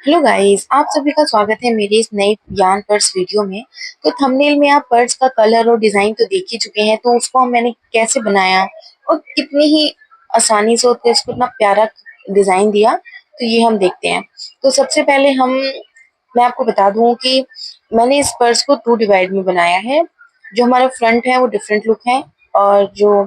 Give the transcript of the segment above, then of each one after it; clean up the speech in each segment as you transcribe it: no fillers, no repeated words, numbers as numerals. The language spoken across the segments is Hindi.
हेलो गाइस, आप सभी का स्वागत है मेरे इस नए यान पर्स वीडियो में। तो थंबनेल में आप पर्स का कलर और डिजाइन तो देख ही चुके हैं, तो उसको मैंने कैसे बनाया और कितनी ही आसानी से उसको इतना प्यारा डिजाइन दिया, तो ये हम देखते हैं। तो सबसे पहले मैं आपको बता दूं कि मैंने इस पर्स को 2 डिवाइड में बनाया है। जो हमारा फ्रंट है वो डिफरेंट लुक है और जो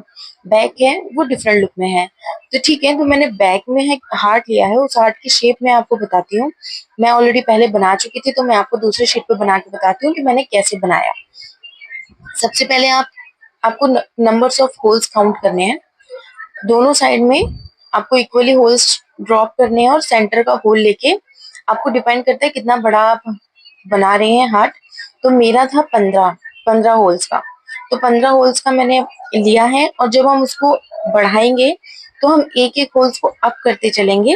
बैक है वो डिफरेंट लुक में है। तो ठीक है, तो मैंने बैक में है हार्ट लिया है। उस हार्ट की शेप मैं आपको बताती हूँ। मैं ऑलरेडी पहले बना चुकी थी, तो मैं आपको दूसरे शीट पे बना के बताती हूँ कि मैंने कैसे बनाया। सबसे पहले आपको नंबर्स ऑफ होल्स काउंट करने हैं। दोनों साइड में आपको इक्वली होल्स ड्रॉप करने हैं और सेंटर का होल लेके आपको डिपेंड करता है कितना बड़ा आप बना रहे हैं हार्ट। तो मेरा था 15 होल्स का। तो 15 होल्स का मैंने लिया है, और जब हम उसको बढ़ाएंगे तो हम एक एक होल्स को अप करते चलेंगे।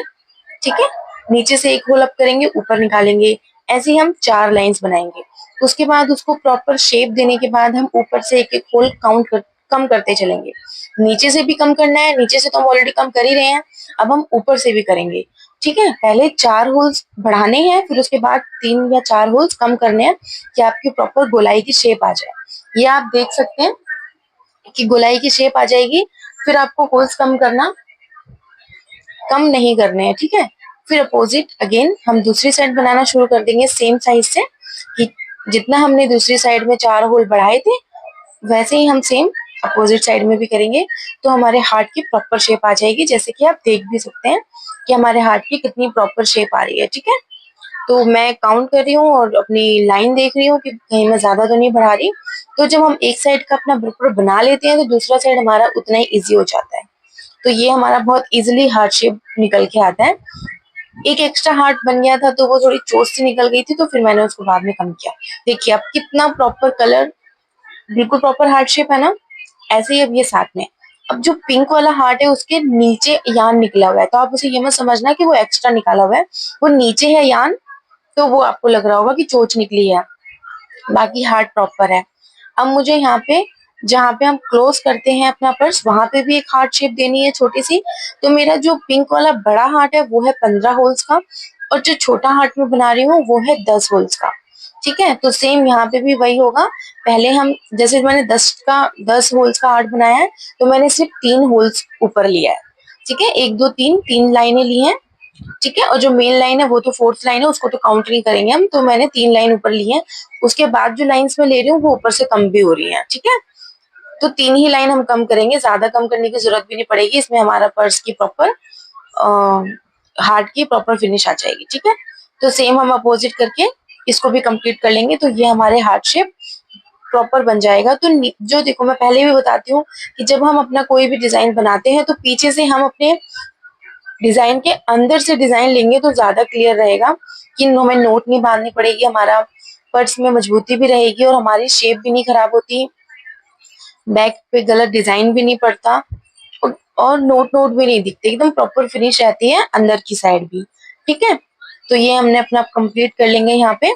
ठीक है, नीचे से एक होल अप करेंगे, ऊपर निकालेंगे। ऐसे ही हम 4 लाइंस बनाएंगे। उसके बाद उसको प्रॉपर शेप देने के बाद हम ऊपर से एक एक होल कम करते चलेंगे। नीचे से भी कम करना है, नीचे से तो हम ऑलरेडी कम कर ही रहे हैं, अब हम ऊपर से भी करेंगे। ठीक है, पहले 4 होल्स बढ़ाने हैं, फिर उसके बाद 3 या 4 होल्स कम करने हैं कि आपकी प्रॉपर गोलाई की शेप आ जाए। ये आप देख सकते हैं कि गोलाई की शेप आ जाएगी। फिर आपको होल्स कम नहीं करने हैं। ठीक है, फिर अपोजिट अगेन हम दूसरी साइड बनाना शुरू कर देंगे सेम साइज से, कि जितना हमने दूसरी साइड में 4 होल बढ़ाए थे वैसे ही हम सेम अपोजिट साइड में भी करेंगे। तो हमारे हार्ट की प्रॉपर शेप आ जाएगी, जैसे कि आप देख भी सकते हैं कि हमारे हार्ट की कितनी प्रॉपर शेप आ रही है। ठीक है, तो मैं काउंट कर रही हूँ और अपनी लाइन देख रही हूँ कि कहीं मैं ज्यादा तो नहीं बढ़ा रही। तो जब हम एक साइड का अपना प्रॉपर बना लेते हैं तो दूसरा साइड हमारा उतना ही इजी हो जाता है। तो ये हमारा बहुत इजीली हार्ट शेप निकल के आता है। एक एक्स्ट्रा हार्ट बन गया था तो वो थोड़ी चोट सी निकल गई थी, तो फिर मैंने उसको बाद में कम किया। देखिए अब कितना प्रॉपर कलर, बिल्कुल प्रॉपर हार्ट शेप है ना। ऐसे ही अब ये साथ में, अब जो पिंक वाला हार्ट है उसके नीचे यान निकला हुआ है, तो आप उसे ये मत समझना कि वो एक्स्ट्रा निकाला हुआ है, वो नीचे है यान। तो वो आपको लग रहा होगा कि चोच निकली है, बाकी हार्ट प्रॉपर है। अब मुझे यहाँ पे, जहाँ पे हम क्लोज करते हैं अपना पर्स, वहां पे भी एक हार्ट शेप देनी है छोटी सी। तो मेरा जो पिंक वाला बड़ा हार्ट है वो है 15 होल्स का, और जो छोटा हार्ट में बना रही हूँ वो है 10 होल्स का। ठीक है, तो सेम यहाँ पे भी वही होगा। पहले हम, जैसे मैंने 10 होल्स का हार्ट बनाया है, तो मैंने सिर्फ 3 होल्स ऊपर लिया है। ठीक है, 1 2 3 3 लाइनें ली हैं। ठीक है, और जो मेन लाइन है वो तो फोर्थ लाइन है, उसको तो काउंट नहीं करेंगे हम, तो मैंने 3 लाइन ऊपर ली है। उसके बाद जो लाइंस मैं ले रही हूँ वो ऊपर से कम भी हो रही है। ठीक है, तो 3 ही लाइन हम कम करेंगे, ज्यादा कम करने की जरूरत भी नहीं पड़ेगी। इसमें हमारा पर्स की प्रॉपर हार्ट की प्रॉपर फिनिश आ जाएगी। ठीक है, तो सेम हम अपोजिट करके इसको भी कंप्लीट कर लेंगे, तो ये हमारे हार्ट शेप प्रॉपर बन जाएगा। तो जो देखो, मैं पहले भी बताती हूँ कि जब हम अपना कोई भी डिजाइन बनाते हैं तो पीछे से हम अपने डिजाइन के अंदर से डिजाइन लेंगे तो ज्यादा क्लियर रहेगा, कि हमें नोट नहीं बांधनी पड़ेगी, हमारा पर्स में मजबूती भी रहेगी और हमारी शेप भी नहीं खराब होती, बैक पे गलत डिजाइन भी नहीं पड़ता, और नोट नोट भी नहीं दिखते, एकदम प्रॉपर फिनिश रहती है अंदर की साइड भी। ठीक है, तो ये हमने अपना कंप्लीट कर लेंगे यहाँ पे।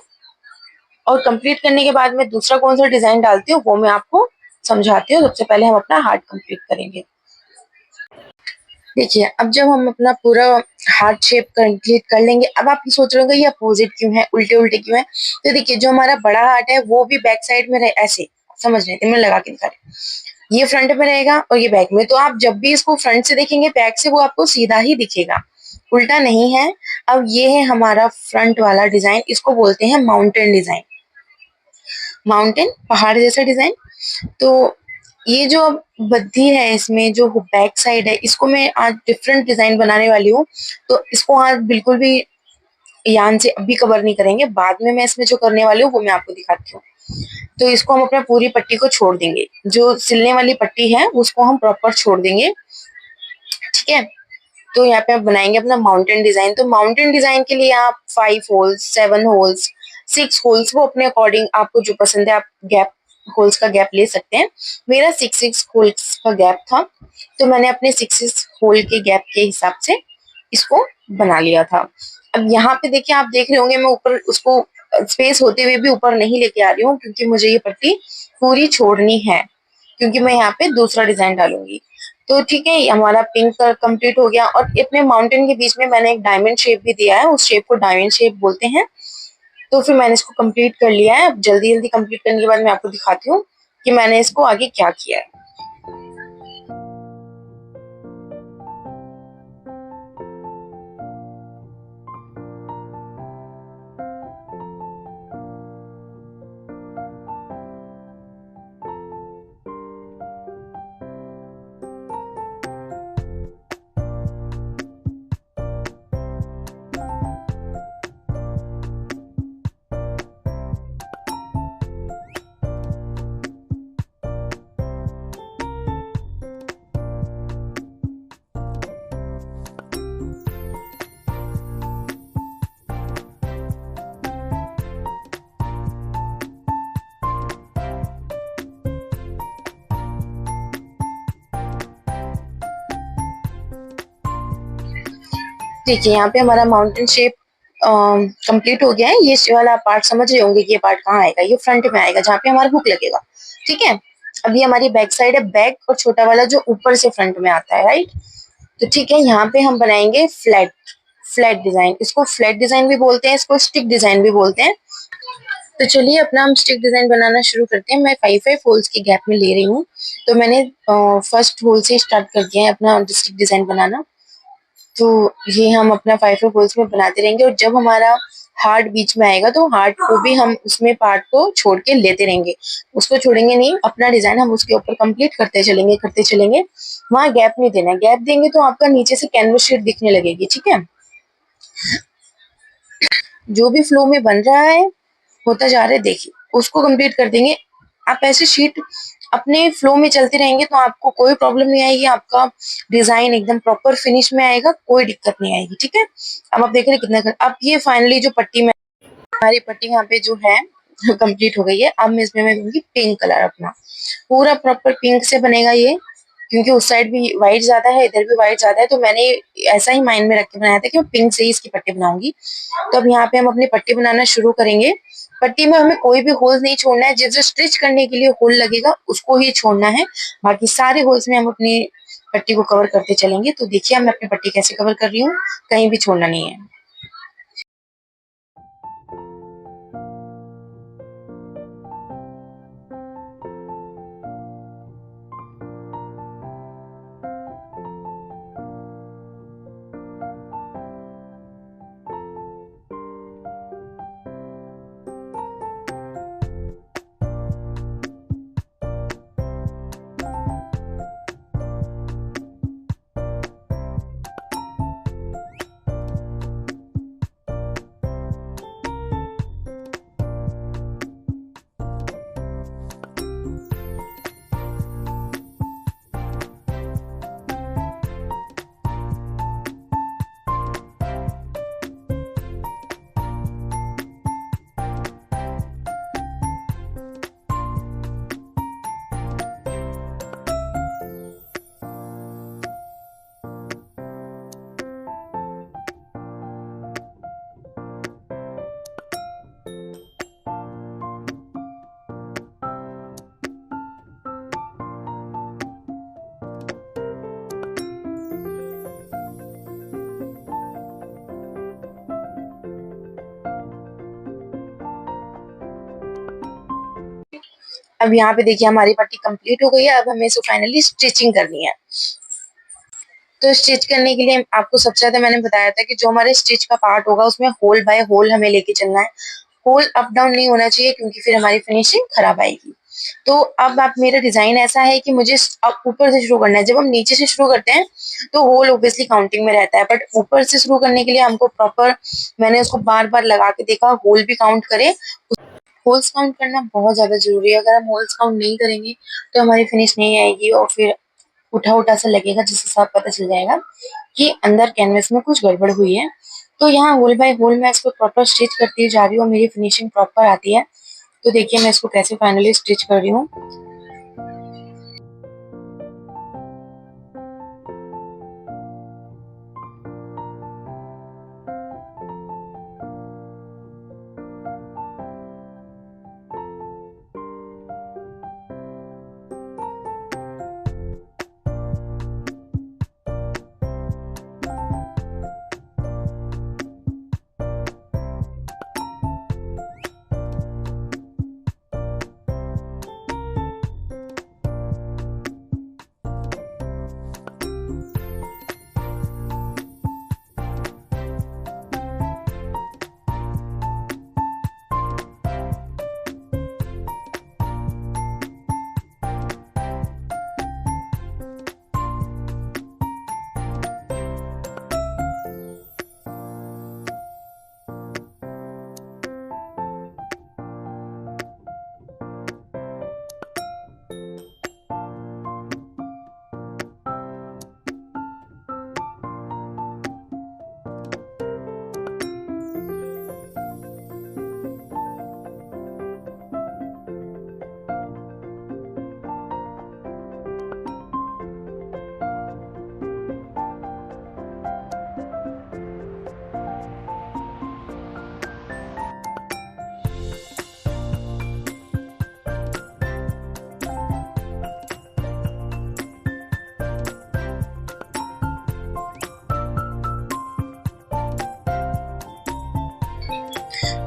और कंप्लीट करने के बाद में दूसरा कौन सा डिजाइन डालती हूँ वो मैं आपको समझाती हूँ। सबसे पहले हम अपना हार्ट कंप्लीट करेंगे। देखिए अब जब हम अपना पूरा हार्ट शेप कंप्लीट कर लेंगे, अब आप सोच रहे होंगे ये अपोजिट क्यों है, उल्टे उल्टे क्यों है। तो देखिए, जो हमारा बड़ा हार्ट है वो भी बैक साइड में रहे, ऐसे समझ रहे थे, मैं लगा के दिखा रही। ये फ्रंट में रहेगा और ये बैक में, तो आप जब भी इसको फ्रंट से देखेंगे बैक से वो आपको सीधा ही दिखेगा, उल्टा नहीं है। अब ये है हमारा फ्रंट वाला डिजाइन, इसको बोलते हैं माउंटेन डिजाइन, माउंटेन पहाड़ जैसा डिजाइन। तो ये जो बद्धी है, इसमें जो बैक साइड है, इसको मैं आज डिफरेंट डिजाइन बनाने वाली हूँ। तो इसको आज बिल्कुल भी यान से अभी कवर नहीं करेंगे, बाद में मैं इसमें जो करने वाली हूँ वो मैं आपको दिखाती हूँ। तो इसको हम अपना पूरी पट्टी को छोड़ देंगे, जो सिलने वाली पट्टी है उसको हम प्रॉपर छोड़ देंगे। ठीक है, तो यहाँ पे आप बनाएंगे अपना माउंटेन डिजाइन। तो माउंटेन डिजाइन के लिए आप 5 होल्स, 7 होल्स, 6 होल्स, वो अपने अकॉर्डिंग आपको जो पसंद है आप गैप, होल्स का गैप ले सकते हैं। मेरा 6 6 होल्स का गैप था, तो मैंने अपने 6 6 होल के गैप के हिसाब से इसको बना लिया था। अब यहाँ पे देखिए, आप देख रहे होंगे मैं ऊपर उसको स्पेस होते हुए भी ऊपर नहीं लेके आ रही हूँ, क्योंकि मुझे ये पट्टी पूरी छोड़नी है, क्योंकि मैं यहाँ पे दूसरा डिजाइन डालूंगी। तो ठीक है, हमारा पिंक कलर कंप्लीट हो गया। और अपने माउंटेन के बीच में मैंने एक डायमंड शेप भी दिया है, उस शेप को डायमंड शेप बोलते हैं। तो फिर मैंने इसको कंप्लीट कर लिया है। अब जल्दी जल्दी कंप्लीट करने के बाद मैं आपको दिखाती हूँ कि मैंने इसको आगे क्या किया है। ठीक है, यहाँ पे हमारा माउंटेन शेप कंप्लीट हो गया है। ये वाला पार्ट समझ रहे होंगे कि ये पार्ट कहाँ आएगा, ये फ्रंट में आएगा जहाँ पे हमारा हुक लगेगा। ठीक है, अभी हमारी बैक साइड है, बैक और छोटा वाला जो ऊपर से फ्रंट में आता है, राइट। तो ठीक है, यहाँ पे हम बनाएंगे फ्लैट फ्लैट डिजाइन। इसको फ्लैट डिजाइन भी बोलते हैं, इसको स्टिक डिजाइन भी बोलते हैं। तो चलिए अपना हम स्टिक डिजाइन बनाना शुरू करते हैं। मैं 5 होल्स के गैप में ले रही हूँ। तो मैंने फर्स्ट होल से स्टार्ट कर दिया है अपना स्टिक डिजाइन बनाना। तो ये हम अपना 5 होल्स में बनाते रहेंगे, और जब हमारा हार्ट बीच में आएगा तो हार्ट को भी हम उसमें पार्ट को छोड़ के लेते रहेंगे, उसको छोड़ेंगे नहीं। अपना डिजाइन हम उसके ऊपर कंप्लीट करते चलेंगे। वहां गैप नहीं देना है, गैप देंगे तो आपका नीचे से कैनवस शीट दिखने लगेगी। ठीक है, जो भी फ्लो में बन रहा है, होता जा रहा है, देखिए उसको कंप्लीट कर देंगे। आप ऐसे शीट अपने फ्लो में चलते रहेंगे तो आपको कोई प्रॉब्लम नहीं आएगी, आपका डिजाइन एकदम प्रॉपर फिनिश में आएगा, कोई दिक्कत नहीं आएगी। ठीक है, अब आप देख रहे हैं कितना। अब ये फाइनली जो पट्टी में, हमारी पट्टी यहाँ पे जो है कंप्लीट हो गई है। अब मैं इसमें मैं दूंगी पिंक कलर अपना, पूरा प्रॉपर पिंक से बनेगा ये, क्योंकि उस साइड भी व्हाइट ज्यादा है, इधर भी व्हाइट ज्यादा है। तो मैंने ऐसा ही माइंड में रख के बनाया था कि मैं पिंक से ही इसकी पट्टी बनाऊंगी। तो अब यहाँ पे हम अपनी पट्टी बनाना शुरू करेंगे। पट्टी में हमें कोई भी होल नहीं छोड़ना है, जिस जो स्टिच करने के लिए होल लगेगा उसको ही छोड़ना है। बाकी सारे होल्स में हम अपनी पट्टी को कवर करते चलेंगे। तो देखिए मैं अपनी पट्टी कैसे कवर कर रही हूँ, कहीं भी छोड़ना नहीं है। अब यहाँ पे देखिए हमारी पट्टी कंप्लीट हो गई है। अब हमें इसको फाइनली स्टिचिंग करनी है। तो स्टिच करने के लिए आपको सबसे ज्यादा मैंने बताया था कि जो हमारे स्टिच का पार्ट होगा उसमें होल बाय होल हमें लेके चलना है। होल अप डाउन नहीं होना चाहिए, क्योंकि फिर हमारी फिनिशिंग खराब आएगी। तो अब आप, मेरा डिजाइन ऐसा है कि मुझे अब ऊपर से शुरू करना है। जब हम नीचे से शुरू करते हैं तो होल ऑब्वियसली काउंटिंग में रहता है, बट ऊपर से शुरू करने के लिए हमको प्रॉपर, मैंने उसको बार बार लगा के देखा, होल भी काउंट करे। होल्स काउंट करना बहुत ज्यादा जरूरी है। अगर हम होल्स काउंट नहीं करेंगे तो हमारी फिनिश नहीं आएगी, और फिर उठा उठा सा लगेगा, जिससे साफ पता चल जाएगा कि अंदर कैनवस में कुछ गड़बड़ हुई है। तो यहाँ होल बाय होल मैं इसको प्रॉपर स्टिच करती जा रही हूँ, मेरी फिनिशिंग प्रॉपर आती है। तो देखिए मैं इसको कैसे फाइनली स्टिच कर रही हूँ।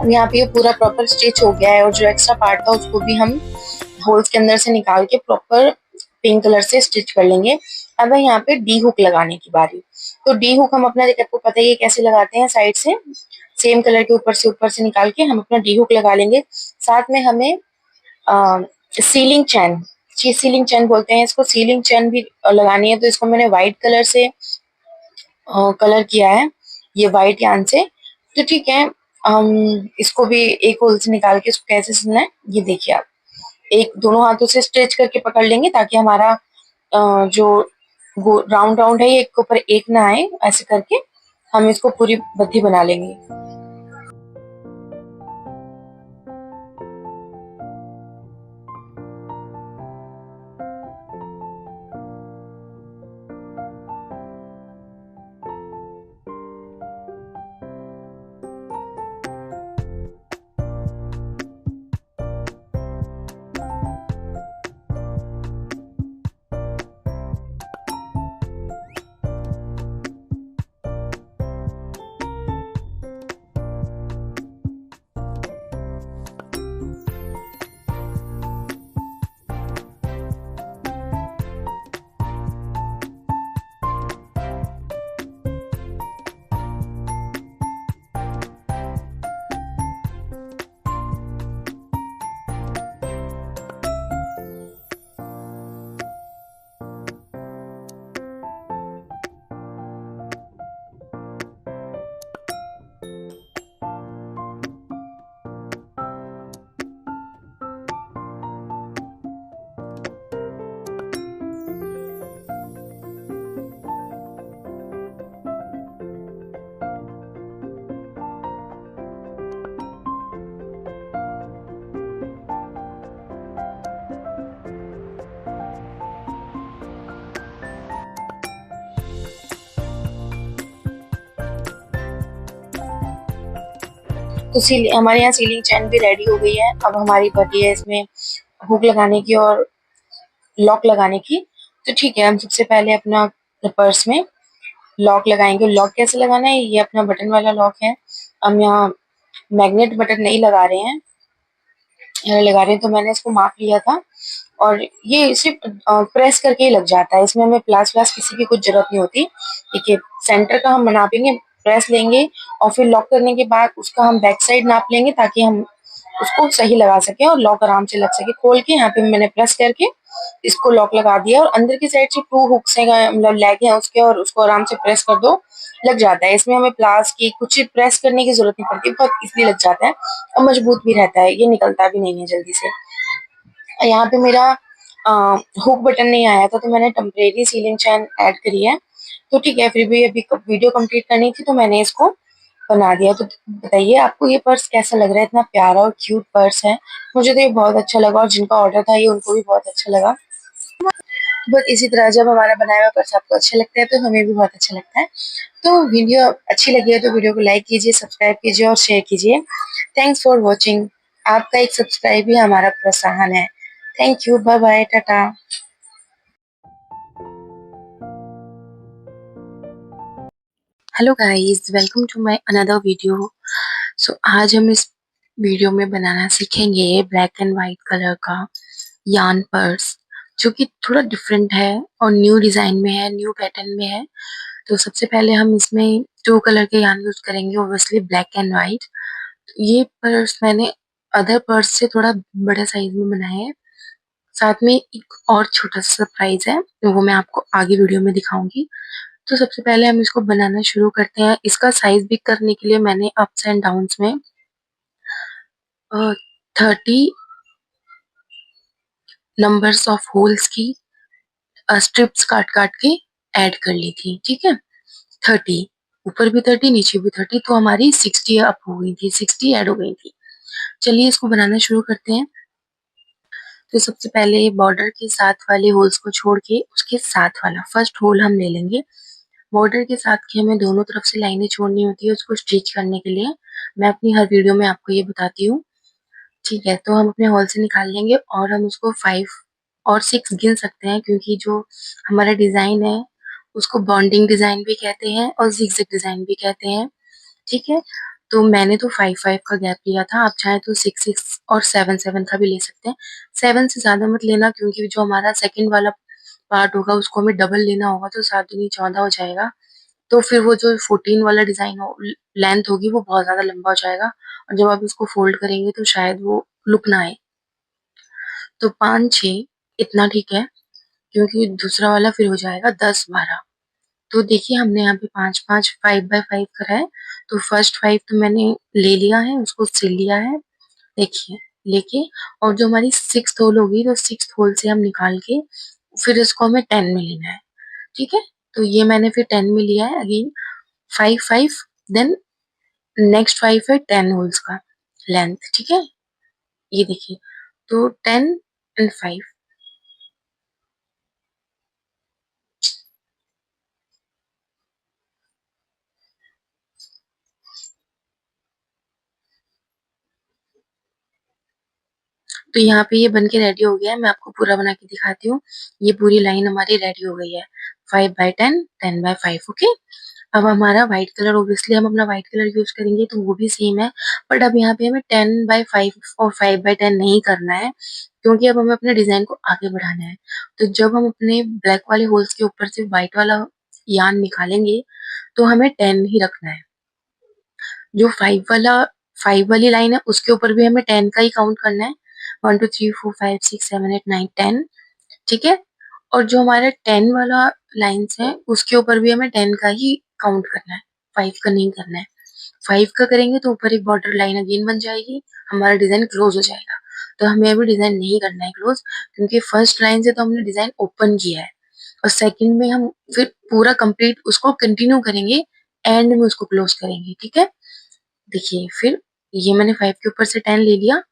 यहाँ पे ये पूरा प्रॉपर स्टिच हो गया है और जो एक्स्ट्रा पार्ट था उसको भी हम होल्स के अंदर से निकाल के प्रॉपर पिंक कलर से स्टिच कर लेंगे। अब है यहाँ पे डी हुक लगाने की बारी। तो डी हुक हम अपना, देखिए आपको पता ही है कैसे लगाते हैं, साइड से सेम कलर के ऊपर से निकाल के हम अपना डी हुक लगा लेंगे। साथ में हमें सीलिंग चैन, सीलिंग चैन बोलते हैं इसको, सीलिंग चैन भी लगानी है। तो इसको मैंने व्हाइट कलर से कलर किया है, ये व्हाइट यान से। तो ठीक है, हम इसको भी एक होल से निकाल के इसको कैसे सिलना है ये देखिए आप। एक दोनों हाथों से स्ट्रेच करके पकड़ लेंगे ताकि हमारा जो राउंड राउंड है ये एक के ऊपर एक ना आए, ऐसे करके हम इसको पूरी बत्ती बना लेंगे। तो हमारे यहाँ सीलिंग चैन भी रेडी हो गई है। अब हमारी बारी है इसमें हुक लगाने की और लॉक लगाने की। तो ठीक है, हम सबसे पहले अपना पर्स में लॉक लगाएंगे। लॉक कैसे लगाना है, ये अपना बटन वाला लॉक है। हम यहाँ मैग्नेट बटन नहीं लगा रहे हैं, लगा रहे हैं तो मैंने इसको माप लिया था। और ये सिर्फ प्रेस करके ही लग जाता है, इसमें हमें प्लास व्लास किसी की कुछ जरूरत नहीं होती। देखिए सेंटर का हम नापेंगे, प्रेस लेंगे और फिर लॉक करने के बाद उसका हम बैक साइड नाप लेंगे ताकि हम उसको सही लगा सके और लॉक आराम से लग सके। खोल के यहाँ पे मैंने प्रेस करके इसको लॉक लगा दिया और अंदर की साइड से 2 हुक्स है, मतलब लेग है उसके, और उसको आराम से प्रेस कर दो, लग जाता है। इसमें हमें प्लास की कुछ प्रेस करने की जरूरत नहीं पड़ती, बहुत इसलिए लग जाता है और मजबूत भी रहता है, ये निकलता भी नहीं है जल्दी से। यहाँ पे मेरा हुक बटन नहीं आया था तो मैंने टेम्परेरी सीलिंग चैन ऐड करी है। तो ठीक है, फिर भी अभी वीडियो कंप्लीट करनी थी तो मैंने इसको बना दिया। तो बताइए आपको ये पर्स कैसा लग रहा है, इतना प्यारा और क्यूट पर्स है। मुझे तो ये बहुत अच्छा लगा और जिनका ऑर्डर था ये उनको भी बहुत अच्छा लगा। बस इसी तरह जब हमारा बनाया हुआ पर्स आपको अच्छा लगता है तो हमें भी बहुत अच्छा लगता है। तो वीडियो अच्छी लगी है तो वीडियो को लाइक कीजिए, सब्सक्राइब कीजिए और शेयर कीजिए। Thanks for watching. आपका एक सब्सक्राइब ही हमारा प्रोत्साहन है। थैंक यू, बाय बाय, टाटा। Hello guys, welcome to my another video. So आज हम इस वीडियो में बनाना सीखेंगे ब्लैक एंड व्हाइट कलर का यान पर्स, जो कि थोड़ा डिफरेंट है और न्यू डिजाइन में है, न्यू पैटर्न में है। तो सबसे पहले हम इसमें 2 कलर के यान यूज करेंगे, ऑब्वियसली ब्लैक एंड व्हाइट। ये पर्स मैंने अदर पर्स से थोड़ा बड़े साइज में बनाया है। साथ में एक और छोटा सा सरप्राइज है, वो मैं आपको आगे वीडियो में दिखाऊंगी। तो सबसे पहले हम इसको बनाना शुरू करते हैं। इसका साइज बिग करने के लिए मैंने अप्स एंड डाउन्स में 30 नंबर्स ऑफ होल्स की स्ट्रिप्स काट काट के ऐड कर ली थी। ठीक है, 30, ऊपर भी 30 नीचे भी 30, तो हमारी 60 अप हो गई थी, 60 ऐड हो गई थी। चलिए इसको बनाना शुरू करते हैं। तो सबसे पहले बॉर्डर के साथ वाले होल्स को छोड़ के उसके साथ वाला फर्स्ट होल हम ले लेंगे। बॉर्डर के साथ की हमें दोनों तरफ से लाइनें छोड़नी होती है उसको स्टिच करने के लिए। मैं अपनी हर वीडियो में आपको ये बताती हूँ। ठीक है, तो हम अपने हॉल से निकाल लेंगे और हम उसको 5 और 6 गिन सकते हैं, क्योंकि जो हमारा डिजाइन है उसको बॉन्डिंग डिजाइन भी कहते हैं और जिगजैग डिजाइन भी कहते हैं। ठीक है, तो मैंने तो 5-5 का गैप लिया था, आप चाहे तो 6-6 और 7-7 का भी ले सकते हैं। 7 से ज़्यादा मत लेना, क्योंकि जो हमारा सेकंड वाला पार्ट होगा उसको हमें डबल लेना होगा, तो 7 दूनी 14 हो जाएगा। तो फिर वो जो 14 वाला डिज़ाइन हो लेंथ होगी वो बहुत ज़्यादा लंबा हो जाएगा, और जब आप इसको फोल्ड करेंगे तो शायद वो लुक ना आए। तो 5-6 इतना ठीक है, क्योंकि दूसरा वाला फिर हो जाएगा 10-12। तो देखिए हमने यहाँ पे 5-5 5x5 करा है, तो फर्स्ट 5 तो मैंने ले लिया है, उसको सिल लिया है। देखिए लेके, और जो हमारी 6th होल होगी तो 6th होल से हम निकाल के फिर इसको हमें 10 में लेना है। ठीक है, तो ये मैंने फिर 10 में लिया है अगेन 5-5, देन नेक्स्ट 5 है 10 होल्स का लेंथ। ठीक है, ये देखिए, तो 10 एंड 5। तो यहाँ पे ये बन के रेडी हो गया है, मैं आपको पूरा बना के दिखाती हूँ। ये पूरी लाइन हमारी रेडी हो गई है, 5x10 10x5। ओके, अब हमारा व्हाइट कलर, ऑब्वियसली हम अपना व्हाइट कलर यूज करेंगे तो वो भी सेम है, बट अब यहाँ पे हमें 10x5 और 5x10 नहीं करना है, क्योंकि अब हमें अपने डिजाइन को आगे बढ़ाना है। तो जब हम अपने ब्लैक वाले होल्स के ऊपर से व्हाइट वाला यान निकालेंगे तो हमें 10 ही रखना है। जो 5 वाली लाइन है उसके ऊपर भी हमें 10 का ही काउंट करना है, 1 2 3 4 5 6 7 8 9 10। ठीक है, और जो हमारा 10 वाला लाइन्स है उसके ऊपर भी हमें 10 का ही काउंट करना है, 5 का नहीं करना है। 5 का करेंगे तो ऊपर एक बॉर्डर लाइन अगेन बन जाएगी, हमारा डिजाइन क्लोज हो जाएगा। तो हमें अभी डिजाइन नहीं करना है क्लोज, क्योंकि फर्स्ट लाइन से तो हमने डिजाइन ओपन किया है, और सेकंड में हम फिर पूरा कंप्लीट उसको कंटिन्यू करेंगे, एंड में उसको क्लोज करेंगे। ठीक है, देखिए फिर ये मैंने 5 के ऊपर से 10 ले लिया।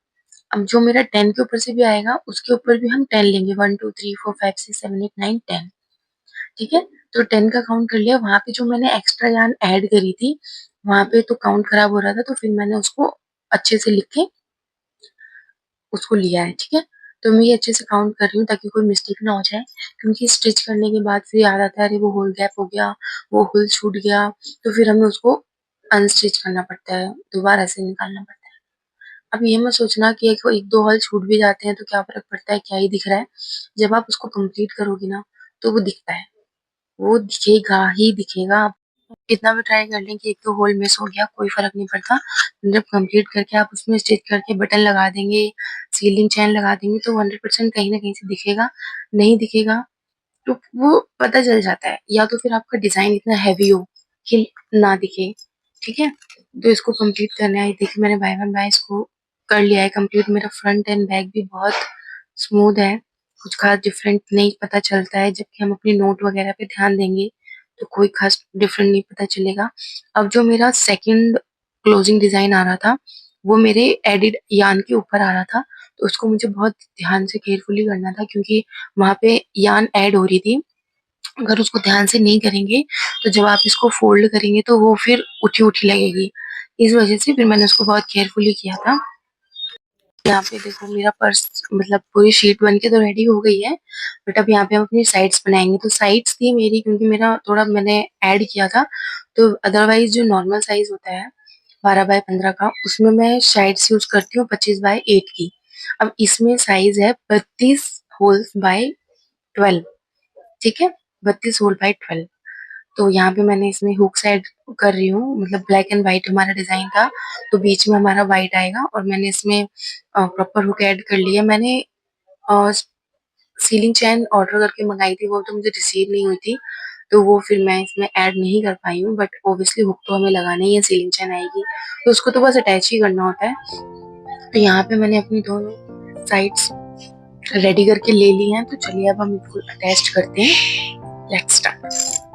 अब जो मेरा 10 के ऊपर से भी आएगा उसके ऊपर भी हम 10 लेंगे, 1 2 3 4 5 6 7 8 9 10। ठीक है, तो 10 का काउंट कर लिया। वहां पे जो मैंने एक्स्ट्रा यान ऐड करी थी वहां पे तो काउंट खराब हो रहा था, तो फिर मैंने उसको अच्छे से लिख के उसको लिया है। ठीक है, तो मैं ये अच्छे से काउंट कर रही हूँ ताकि कोई मिस्टेक ना हो जाए, क्योंकि स्टिच करने के बाद फिर याद आता है अरे वो होल गैप हो गया, वो होल छूट गया, तो फिर हमें उसको अनस्टिच करना पड़ता है, दोबारा से निकालना पड़ता है। अब ये मत सोचना कि एक दो हल छूट भी जाते हैं तो क्या फर्क पड़ता है, क्या ही दिख रहा है। जब आप उसको कंप्लीट करोगी ना तो वो दिखता है, वो दिखेगा ही दिखेगा। आप कितना भी ट्राई कर लें कि एक तो होल मिस हो गया, कोई फर्क नहीं पड़ता। जब कंप्लीट करके आप उसमें स्टिच करके बटन लगा देंगे, सीलिंग चैन लगा देंगे, तो 100% कहीं ना कहीं से दिखेगा। नहीं दिखेगा तो वो पता चल जाता है, या तो फिर आपका डिजाइन इतना हैवी हो कि ना दिखे। ठीक है, तो इसको कंप्लीट करना है। देखिए मैंने बाय वन बाय इसको कर लिया है कंप्लीट। मेरा फ्रंट एंड बैक भी बहुत स्मूथ है, कुछ खास डिफरेंट नहीं पता चलता है, जबकि हम अपनी नोट वगैरह पे ध्यान देंगे तो कोई खास डिफरेंट नहीं पता चलेगा। अब जो मेरा सेकंड क्लोजिंग डिजाइन आ रहा था वो मेरे एडिड यान के ऊपर आ रहा था, तो उसको मुझे बहुत ध्यान से केयरफुली करना था, क्योंकि वहां पे यान ऐड हो रही थी। अगर उसको ध्यान से नहीं करेंगे तो जब आप इसको फोल्ड करेंगे तो वो फिर उठी उठी लगेगी। इस वजह से फिर मैंने उसको बहुत केयरफुली किया था। यहाँ पे देखो मेरा पर्स मतलब पूरी शीट बन के तो रेडी हो गई है, बट अब यहाँ पे हम अपनी साइड्स बनाएंगे। तो साइड्स थी मेरी, क्योंकि मेरा थोड़ा मैंने ऐड किया था, तो अदरवाइज जो नॉर्मल साइज होता है 12x15 का, उसमें मैं साइड्स यूज करती हूँ 25x8 की। अब इसमें साइज है 32 होल्स बाय 12। ठीक है, 32 होल बाय 12। तो यहाँ पे मैंने इसमें हुक साइड कर रही हूँ, मतलब ब्लैक एंड व्हाइट हमारा डिजाइन था, तो बीच में हमारा व्हाइट आएगा, और मैंने इसमें प्रॉपर हुक ऐड कर लिया। मैंने सीलिंग चैन ऑर्डर करके मंगाई थी, वो तो मुझे रिसीव नहीं हुई थी, तो वो फिर मैं इसमें ऐड नहीं कर पाई हूँ, बट ऑब्वियसली हुक तो हमें लगाना ही है, सीलिंग चैन आएगी तो उसको तो बस अटैच ही करना होता है। तो यहाँ पे मैंने अपनी दोनों साइड्स रेडी करके ले ली हैं, तो चलिए अब हम इसको अटैच करते हैं। Let's start.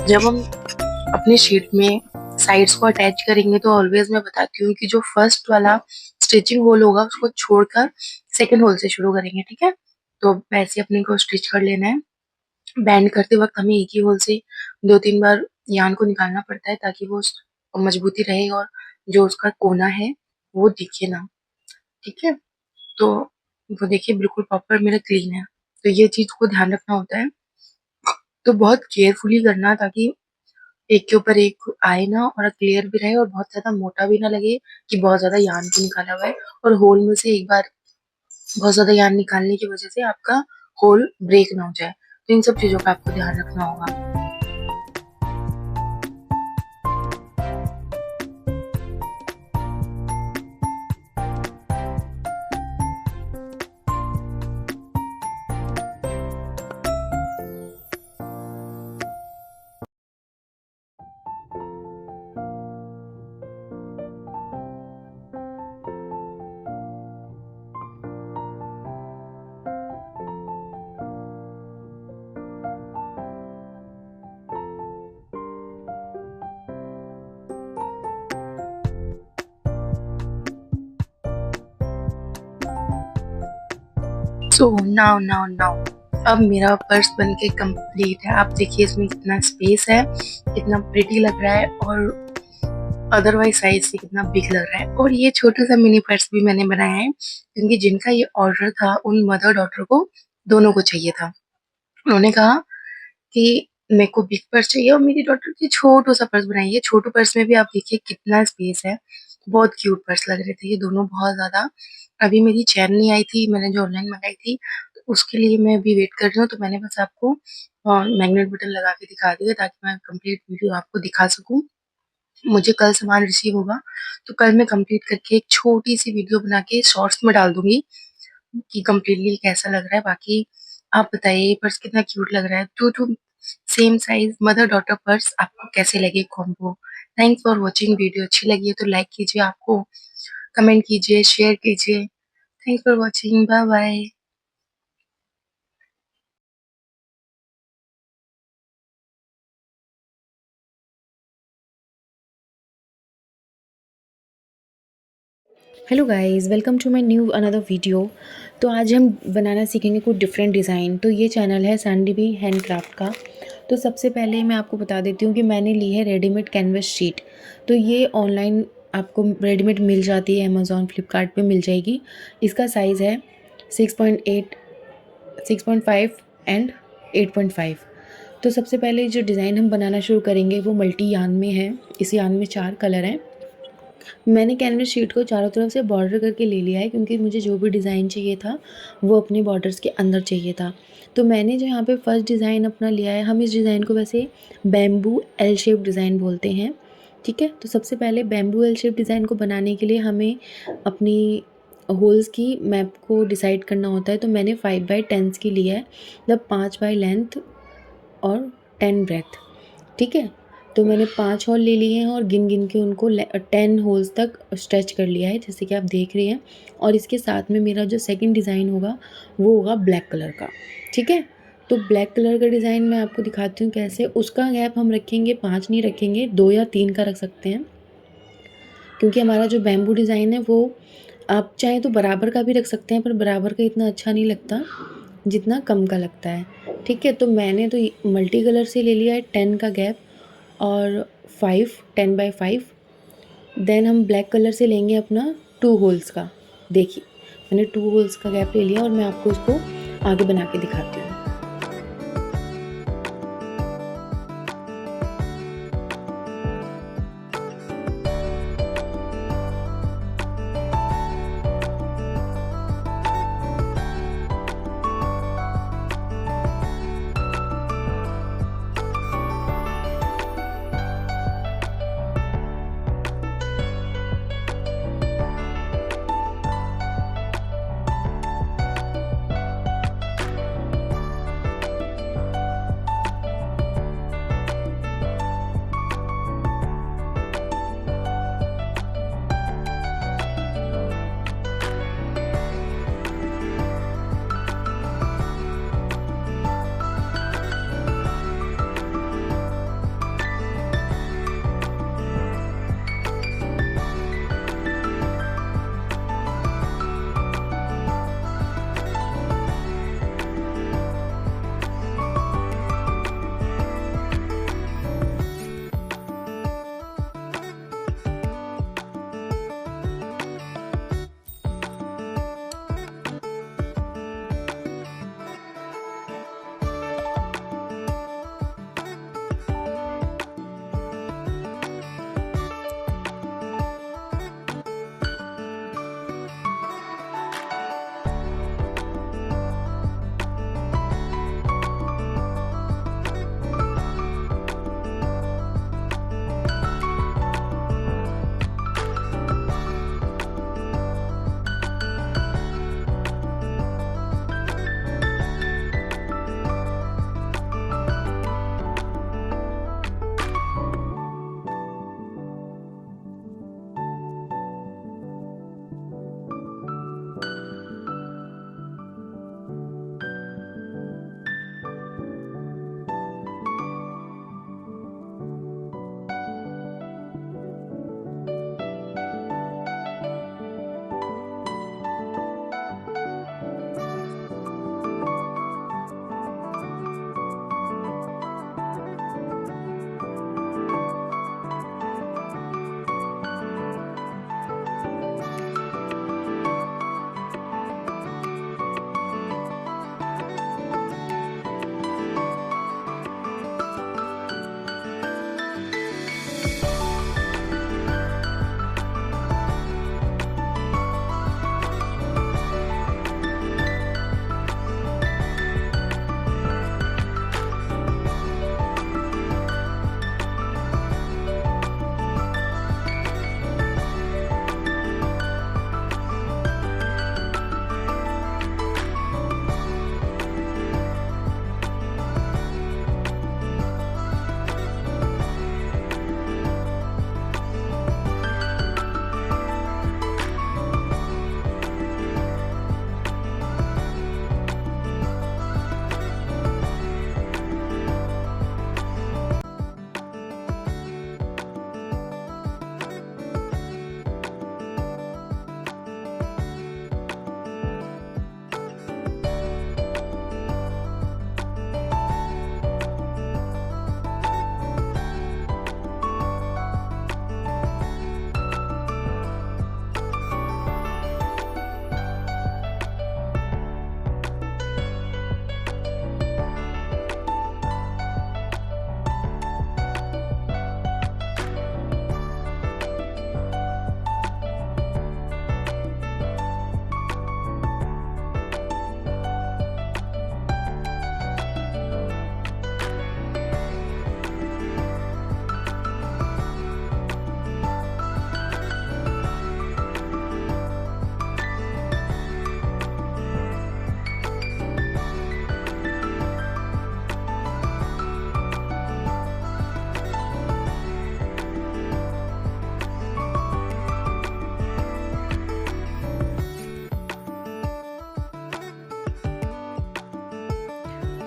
जब हम अपने शीट में साइड्स को अटैच करेंगे तो ऑलवेज मैं बताती हूँ कि जो फर्स्ट वाला स्टिचिंग होल होगा उसको छोड़कर सेकंड होल से शुरू करेंगे, ठीक है। तो वैसे अपने को स्टिच कर लेना है। बैंड करते वक्त हमें एक ही होल से 2-3 बार यान को निकालना पड़ता है ताकि वो मजबूती रहे और जो उसका कोना है वो दिखे ना, ठीक है। तो वो देखिए बिल्कुल प्रॉपर मेरा क्लीन है। तो ये चीज को ध्यान रखना होता है, तो बहुत केयरफुली करना ताकि एक के ऊपर एक आए ना और क्लियर भी रहे और बहुत ज्यादा मोटा भी ना लगे कि बहुत ज्यादा यान को निकाला हुआ है और होल में से एक बार बहुत ज्यादा यान निकालने की वजह से आपका होल ब्रेक ना हो जाए। तो इन सब चीजों का आपको ध्यान रखना होगा। सो नाउ नाउ नाउ अब मेरा पर्स बनके कंप्लीट है। आप देखिए इसमें कितना स्पेस है, कितना प्रिटी लग रहा है और अदरवाइज साइज से कितना बिग लग रहा है। और ये छोटा सा मिनी पर्स भी मैंने बनाया है क्योंकि जिनका ये ऑर्डर था उन मदर डॉटर को दोनों को चाहिए था। उन्होंने कहा कि मेरे को बिग पर्स चाहिए और मेरी डॉटर की छोटू सा पर्स बनाइए। छोटू पर्स में भी आप देखिए कितना स्पेस है। बहुत क्यूट पर्स लग रहे थे ये दोनों, बहुत ज्यादा। अभी मेरी चैन नहीं आई थी, मैंने जो ऑनलाइन मंगाई थी, तो उसके लिए मैं अभी वेट कर रही हूँ। तो मैंने बस आपको मैग्नेट बटन लगा के दिखा दिया ताकि मैं कंप्लीट वीडियो आपको दिखा सकूं। मुझे कल सामान रिसीव होगा तो कल मैं कंप्लीट करके एक छोटी सी वीडियो बना के शॉर्ट्स में डाल दूंगी कि कम्प्लीटली कैसा लग रहा है। बाकी आप बताइए ये पर्स कितना क्यूट लग रहा है। Two two same size mother daughter purse आपको कैसे लगे combo. Thanks for watching. Video अच्छी लगी है तो लाइक कीजिए, आपको कमेंट कीजिए, शेयर कीजिए। Thanks for watching, bye bye. Hello guys, welcome to my new another video. तो आज हम बनाना सीखेंगे कुछ डिफरेंट डिज़ाइन। तो ये चैनल है सैंडी बी हैंडक्राफ्ट का। तो सबसे पहले मैं आपको बता देती हूँ कि मैंने ली है रेडीमेड कैनवस शीट। तो ये ऑनलाइन आपको रेडीमेड मिल जाती है, अमेज़ॉन फ्लिपकार्ट पे मिल जाएगी। इसका साइज़ है 6.8, 6.5 एंड 8.5। तो सबसे पहले जो डिज़ाइन हम बनाना शुरू करेंगे वो मल्टी यान में है। इस यान में 4 कलर हैं। मैंने कैनवस शीट को चारों तरफ से बॉर्डर करके ले लिया है क्योंकि मुझे जो भी डिज़ाइन चाहिए था वो अपने बॉर्डर्स के अंदर चाहिए था। तो मैंने जो यहाँ पे फर्स्ट डिज़ाइन अपना लिया है, हम इस डिज़ाइन को वैसे बैम्बू एल शेप डिज़ाइन बोलते हैं, ठीक है। तो सबसे पहले बैम्बू एल शेप डिज़ाइन को बनाने के लिए हमें अपनी होल्स की मैप को डिसाइड करना होता है। तो मैंने 5/10 की ली है, मतलब 5 बाई लेंथ और 10 ब्रेथ, ठीक है। तो मैंने 5 हॉल ले लिए हैं और गिन गिन के उनको 10 होल्स तक स्ट्रेच कर लिया है, जैसे कि आप देख रहे हैं। और इसके साथ में मेरा जो सेकंड डिज़ाइन होगा वो होगा ब्लैक कलर का, ठीक है। तो ब्लैक कलर का डिज़ाइन मैं आपको दिखाती हूँ कैसे। उसका गैप हम रखेंगे 5 नहीं रखेंगे, 2 या 3 का रख सकते हैं, क्योंकि हमारा जो बैम्बू डिज़ाइन है वो आप चाहें तो बराबर का भी रख सकते हैं, पर बराबर का इतना अच्छा नहीं लगता जितना कम का लगता है, ठीक है। तो मैंने तो मल्टी कलर से ले लिया है 10 का गैप और 5, 10/5। देन हम ब्लैक कलर से लेंगे अपना 2 होल्स का। देखिए मैंने 2 होल्स का गैप ले लिया और मैं आपको इसको आगे बना के दिखाती हूँ।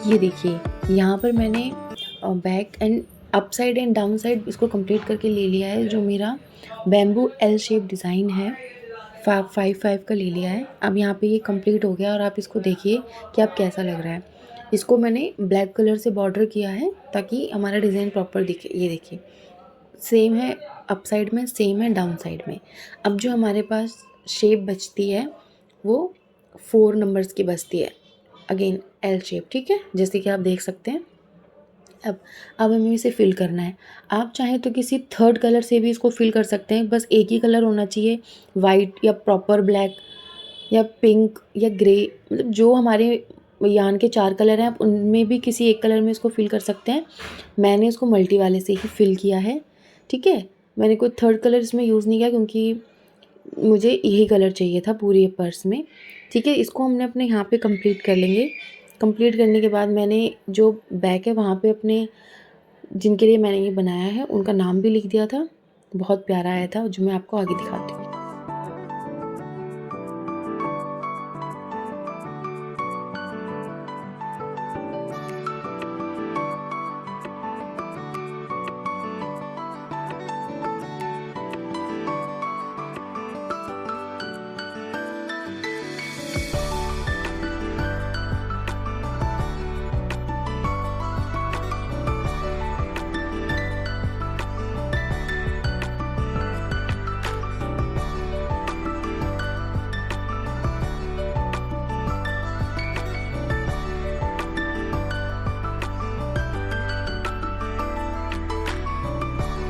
ये देखिए, यहाँ पर मैंने back and up side and down side इसको कंप्लीट करके ले लिया है। जो मेरा बैम्बू एल शेप डिज़ाइन है 5 का ले लिया है। अब यहाँ पे ये कंप्लीट हो गया और आप इसको देखिए कि अब कैसा लग रहा है। इसको मैंने ब्लैक कलर से बॉर्डर किया है ताकि हमारा डिज़ाइन प्रॉपर दिखे। ये देखिए, सेम है अप साइड में, सेम है डाउन साइड में। अब जो हमारे पास शेप बचती है वो 4 नंबर्स की बचती है, अगेन एल शेप, ठीक है, जैसे कि आप देख सकते हैं। अब हमें इसे फिल करना है। आप चाहें तो किसी थर्ड कलर से भी इसको फिल कर सकते हैं, बस एक ही कलर होना चाहिए, वाइट या प्रॉपर ब्लैक या पिंक या ग्रे, मतलब जो हमारे यान के 4 कलर हैं आप उनमें भी किसी एक कलर में इसको फिल कर सकते हैं। मैंने इसको मल्टी वाले से ही फिल किया है, ठीक है। मैंने कोई थर्ड कलर इसमें यूज़ नहीं किया क्योंकि मुझे यही कलर चाहिए था पूरी पर्स में, ठीक है। इसको हमने अपने यहाँ पे कंप्लीट कर लेंगे। कंप्लीट करने के बाद मैंने जो बैक है वहाँ पे अपने जिनके लिए मैंने ये बनाया है उनका नाम भी लिख दिया था। बहुत प्यारा आया था जो मैं आपको आगे दिखाती हूँ।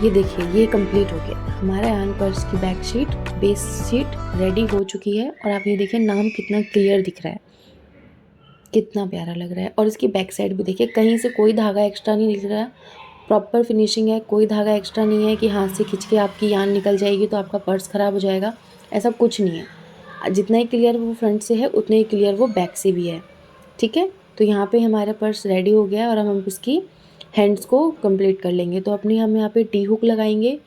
ये देखिए, ये कंप्लीट हो गया हमारा यान पर्स की back sheet, base sheet ready हो चुकी है। और आप ये देखिए नाम कितना क्लियर दिख रहा है, कितना प्यारा लग रहा है। और इसकी बैक साइड भी देखिए, कहीं से कोई धागा एक्स्ट्रा नहीं दिख रहा, प्रॉपर फिनिशिंग है, कोई धागा एक्स्ट्रा नहीं है कि हाथ से खींच के आपकी यान निकल जाएगी तो आपका पर्स ख़राब हो जाएगा, ऐसा कुछ नहीं है। जितना ही क्लियर वो फ्रंट से है उतने ही क्लियर वो बैक से भी है, ठीक है। तो यहाँ पे हमारा पर्स रेडी हो गया और हम इसकी हैंड्स को कंप्लीट कर लेंगे। तो अपनी हम यहाँ पे डी हुक लगाएंगे।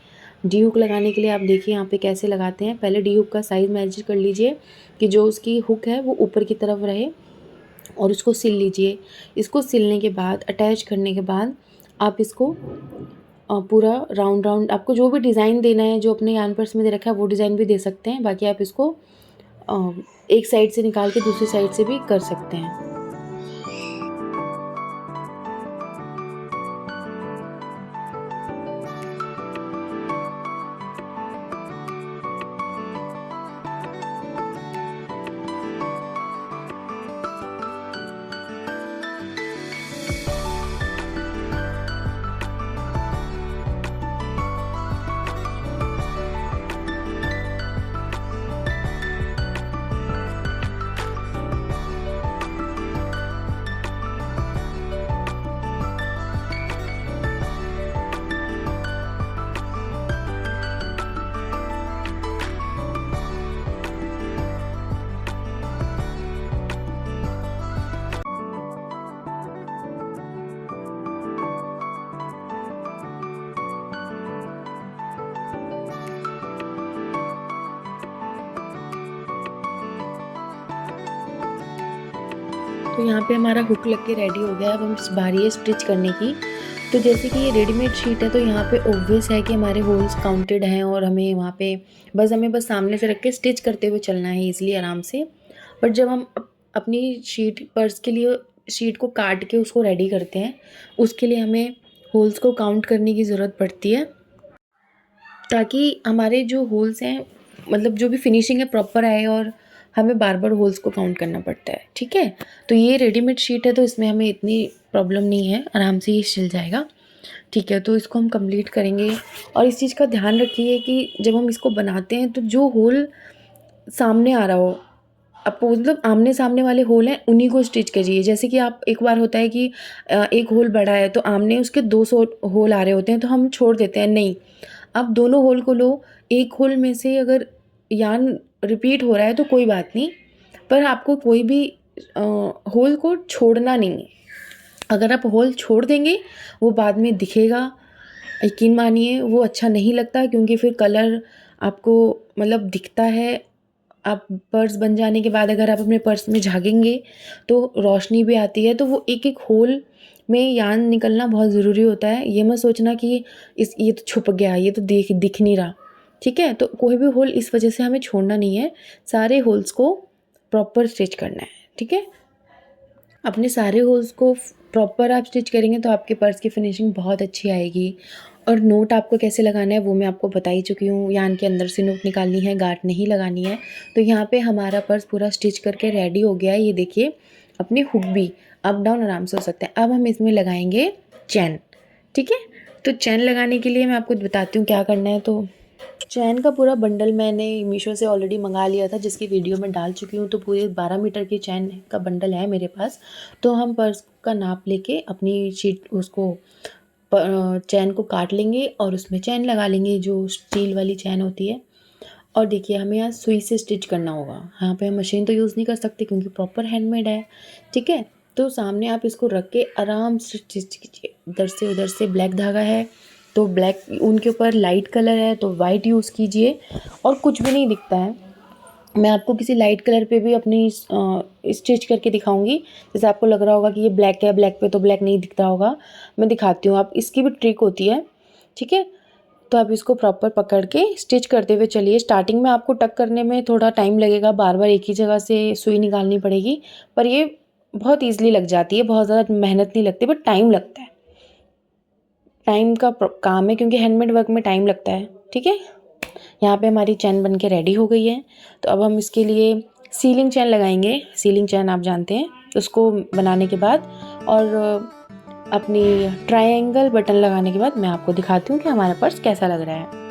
डी हुक लगाने के लिए आप देखिए यहाँ पे कैसे लगाते हैं। पहले डी हुक का साइज़ मैच कर लीजिए कि जो उसकी हुक है वो ऊपर की तरफ रहे और उसको सिल लीजिए। इसको सिलने के बाद, अटैच करने के बाद आप इसको पूरा राउंड राउंड, आपको जो भी डिज़ाइन देना है जो अपने यान पर्स में दे रखा है वो डिज़ाइन भी दे सकते हैं। बाकी आप इसको एक साइड से निकाल के दूसरी साइड से भी कर सकते हैं। तो यहाँ पे हमारा हुक लग के रेडी हो गया। अब हम बारी है स्टिच करने की। तो जैसे कि ये रेडीमेड शीट है तो यहाँ पे ऑब्वियस है कि हमारे होल्स काउंटेड हैं और हमें वहाँ पे हमें बस सामने से रख के स्टिच करते हुए चलना है ईज़िली, आराम से। बट जब हम अपनी शीट पर्स के लिए शीट को काट के उसको रेडी करते हैं, उसके लिए हमें होल्स को काउंट करने की ज़रूरत पड़ती है ताकि हमारे जो होल्स हैं, मतलब जो भी फिनिशिंग है प्रॉपर आए, और हमें बार बार होल्स को काउंट करना पड़ता है, ठीक है। तो ये रेडीमेड शीट है तो इसमें हमें इतनी प्रॉब्लम नहीं है, आराम से ये सिल जाएगा, ठीक है। तो इसको हम कंप्लीट करेंगे। और इस चीज़ का ध्यान रखिए कि जब हम इसको बनाते हैं तो जो होल सामने आ रहा हो, आपको मतलब आमने सामने वाले होल हैं उन्हीं को स्टिच कीजिए। जैसे कि आप, एक बार होता है कि एक होल बड़ा है तो आमने उसके 200 होल आ रहे होते हैं तो हम छोड़ देते हैं, नहीं, आप दोनों होल को लो। एक होल में से अगर यान रिपीट हो रहा है तो कोई बात नहीं, पर आपको कोई भी होल को छोड़ना नहीं है। अगर आप होल छोड़ देंगे वो बाद में दिखेगा, यकीन मानिए वो अच्छा नहीं लगता, क्योंकि फिर कलर आपको मतलब दिखता है आप पर्स बन जाने के बाद अगर आप अपने पर्स में झाँकेंगे तो रोशनी भी आती है, तो वो एक-एक होल में यान निकलना बहुत ज़रूरी होता है। ये मत सोचना कि ये तो छुप गया, ये तो दिख नहीं रहा, ठीक है? तो कोई भी होल इस वजह से हमें छोड़ना नहीं है, सारे होल्स को प्रॉपर स्टिच करना है, ठीक है? अपने सारे होल्स को प्रॉपर आप स्टिच करेंगे तो आपके पर्स की फिनिशिंग बहुत अच्छी आएगी। और नोट आपको कैसे लगाना है वो मैं आपको बता ही चुकी हूँ। यान के अंदर से नोट निकालनी है, गांठ नहीं लगानी है। तो यहाँ पे हमारा पर्स पूरा स्टिच करके रेडी हो गया है। ये देखिए, अपने हुक भी अप डाउन आराम से हो सकते हैं। अब हम इसमें लगाएंगे चैन, ठीक है? तो चैन लगाने के लिए मैं आपको बताती हूँ क्या करना है। तो चैन का पूरा बंडल मैंने मीशो से ऑलरेडी मंगा लिया था, जिसकी वीडियो मैं डाल चुकी हूँ। तो पूरे 12 मीटर की चैन का बंडल है मेरे पास। तो हम पर्स का नाप लेके अपनी शीट उसको चैन को काट लेंगे और उसमें चैन लगा लेंगे, जो स्टील वाली चैन होती है। और देखिए, हमें यहाँ सुई से स्टिच करना होगा। यहाँ पे हम मशीन तो यूज़ नहीं कर सकते क्योंकि प्रॉपर हैंडमेड है, ठीक है? तो सामने आप इसको रख के आराम से स्टिच कीजिए। उधर से ब्लैक धागा है तो ब्लैक, उनके ऊपर लाइट कलर है तो वाइट यूज़ कीजिए। और कुछ भी नहीं दिखता है, मैं आपको किसी लाइट कलर पे भी अपनी स्टिच करके दिखाऊंगी। जैसे आपको लग रहा होगा कि ये ब्लैक है, ब्लैक पे तो ब्लैक नहीं दिखता होगा, मैं दिखाती हूँ। आप इसकी भी ट्रिक होती है, ठीक है? तो आप इसको प्रॉपर पकड़ के स्टिच करते हुए चलिए। स्टार्टिंग में आपको टक करने में थोड़ा टाइम लगेगा, बार बार एक ही जगह से सुई निकालनी पड़ेगी, पर ये बहुत ईजिली लग जाती है। बहुत ज़्यादा मेहनत नहीं लगती, बट टाइम लगता है। टाइम का काम है क्योंकि हैंडमेड वर्क में टाइम लगता है, ठीक है? यहाँ पे हमारी चैन बन के रेडी हो गई है। तो अब हम इसके लिए सीलिंग चैन लगाएंगे। सीलिंग चैन आप जानते हैं, उसको बनाने के बाद और अपनी ट्रायंगल बटन लगाने के बाद मैं आपको दिखाती हूँ कि हमारा पर्स कैसा लग रहा है।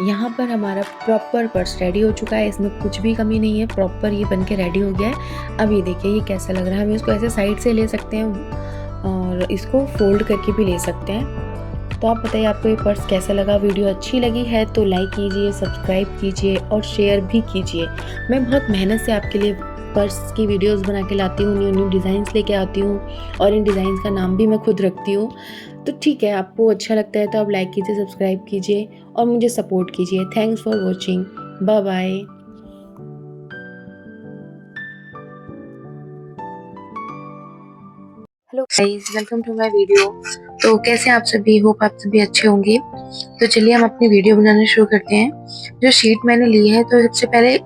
यहाँ पर हमारा प्रॉपर पर्स रेडी हो चुका है। इसमें कुछ भी कमी नहीं है, प्रॉपर ये बन के रेडी हो गया है। अब ये देखिए ये कैसा लग रहा है। हम इसको ऐसे साइड से ले सकते हैं और इसको फोल्ड करके भी ले सकते हैं। तो आप बताइए आपको ये पर्स कैसा लगा। वीडियो अच्छी लगी है तो लाइक कीजिए, सब्सक्राइब कीजिए और शेयर भी कीजिए। मैं बहुत मेहनत से आपके लिए पर्स की वीडियोस बना के लाती हूँ, न्यू न्यू डिज़ाइंस लेके आती हूँ और इन डिज़ाइंस का नाम भी मैं खुद रखती हूँ। तो ठीक है, आपको अच्छा लगता है तो आप लाइक कीजिए, सब्सक्राइब कीजिए और मुझे सपोर्ट कीजिए। Thanks for watching, bye bye. Hello guys, welcome to my video. तो कैसे आप सभी, होप आप सभी अच्छे होंगे। तो चलिए हम अपनी वीडियो बनाना शुरू करते हैं। जो शीट मैंने ली है, तो सबसे पहले